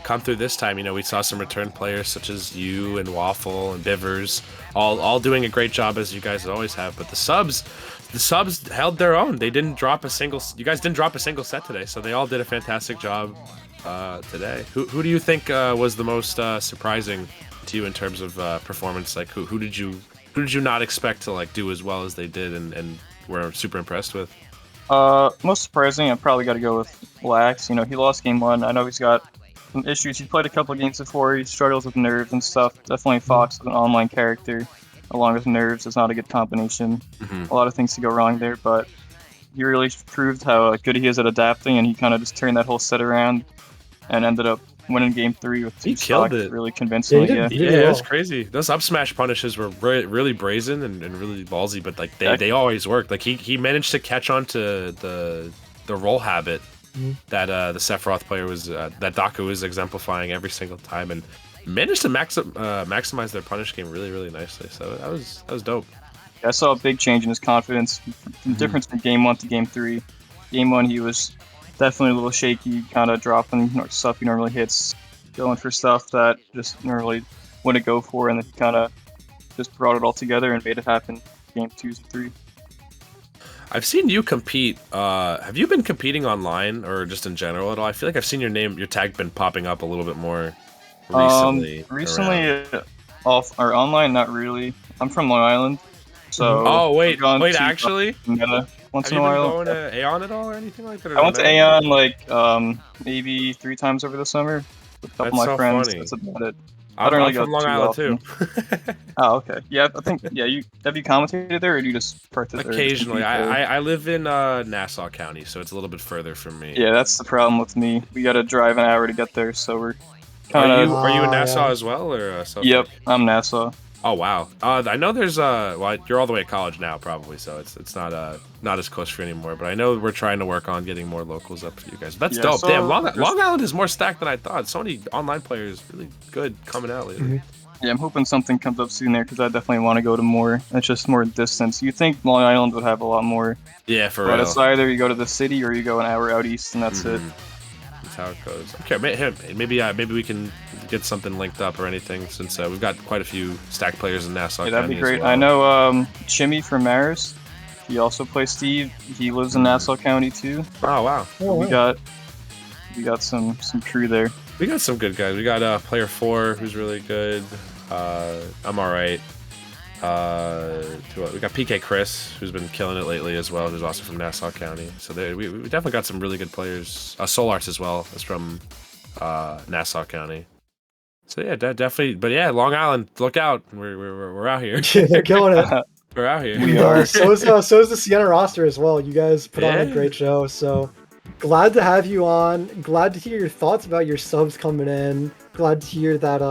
come through this time. You know, we saw some return players such as you and Waffle and Bivers, all doing a great job as you guys always have. But the subs held their own. They didn't drop a single. You guys didn't drop a single set today, so they all did a fantastic job today. Who do you think was the most surprising to you in terms of performance? Like who did you not expect to like do as well as they did and were super impressed with? Most surprising, I probably got to go with Lax. You know, he lost game one. I know he's got some issues. He played a couple games before. He struggles with nerves and stuff. Definitely Fox is an online character, along with nerves. It's not a good combination. A lot of things to go wrong there, but he really proved how good he is at adapting, and he kind of just turned that whole set around and ended up winning game 3 with 2 stocks really convincingly. Yeah, it was crazy. Those up smash punishes were really brazen and really ballsy, but like they always worked. Like he managed to catch on to the roll habit that the Sephiroth player was that Daku was exemplifying every single time, and managed to maximize their punish game really nicely. So that was dope. I saw a big change in his confidence, the difference from game 1 to game 3. game 1 he was definitely a little shaky, kind of dropping stuff he normally hits, going for stuff that just normally wouldn't go for, and then kind of just brought it all together and made it happen game 2 and 3. I've seen you compete. Have you been competing online or just in general at all? I feel like I've seen your tag been popping up a little bit more recently. Off or online, not really. I'm from Long Island, so. Oh wait, actually. Meta once Have in you a been while. going to Aeon at all or anything like that? I went to Aeon like maybe 3 times over the summer with a couple of my so friends. funny. That's about it. I'm don't really from go Long too Island often. too. Oh, okay. Yeah, I think you have you commentated there, or do you just participate? Occasionally, I live in Nassau County, so it's a little bit further from me. Yeah, that's the problem with me. We got to drive an hour to get there, so we're kind of. Are you in Nassau yeah. as well, or Suffolk? Yep, I'm Nassau. Oh wow. I know there's well, you're all the way at college now probably, so it's not as close for you anymore. But I know we're trying to work on getting more locals up for you guys. That's dope. So Damn, Long Island is more stacked than I thought. So many online players really good coming out lately. Yeah, I'm hoping something comes up soon there because I definitely want to go to more. It's just more distance. You think Long Island would have a lot more? Yeah, for but real. it's either you go to the city or you go an hour out east, and that's it. That's how it goes. Okay, maybe we can get something linked up or anything since we've got quite a few stacked players in Nassau. Yeah, that'd be County great. as well. I know Chimmy from Maris. He also plays Steve. He lives in Nassau County too. Oh wow. We got some crew there. We got some good guys. We got player 4 who's really good. I'm alright. We got PK Chris who's been killing it lately as well, who's also from Nassau County. So we definitely got some really good players. Solarts as well is from Nassau County. So yeah, definitely. But yeah, Long Island, look out. We're out here. Yeah, killing it. We're out here. We are. So is the Siena roster as well. You guys put on a great show. So glad to have you on. Glad to hear your thoughts about your subs coming in. Glad to hear that.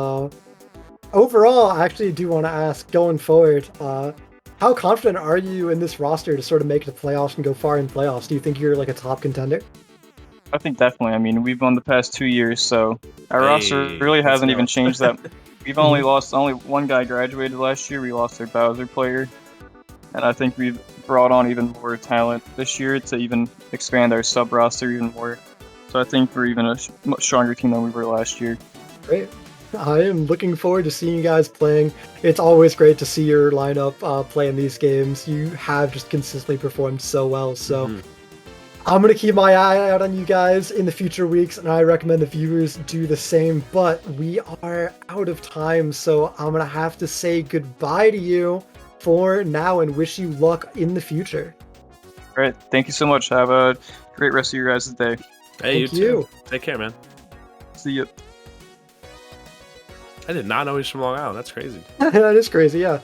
Overall, I actually do want to ask, going forward, how confident are you in this roster to sort of make it to playoffs and go far in playoffs? Do you think you're like a top contender? I think definitely. I mean, we've won the past 2 years, so our roster really hasn't even changed that. We've only one guy graduated last year. We lost our Bowser player, and I think we've brought on even more talent this year to even expand our sub roster even more. So I think we're even a much stronger team than we were last year. Great. I am looking forward to seeing you guys playing. It's always great to see your lineup play in these games. You have just consistently performed so well. So I'm going to keep my eye out on you guys in the future weeks, and I recommend the viewers do the same. But we are out of time, so I'm going to have to say goodbye to you for now and wish you luck in the future. All right. Thank you so much. Have a great rest of your guys' day. Hey, Thank you. Take care, man. See you. I did not know he's from Long Island. That's crazy. That is crazy, yeah.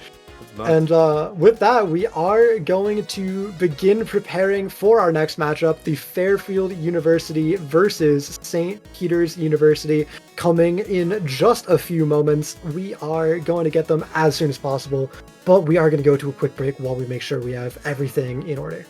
And with that, we are going to begin preparing for our next matchup, the Fairfield University versus St. Peter's University, coming in just a few moments. We are going to get them as soon as possible, but we are going to go to a quick break while we make sure we have everything in order.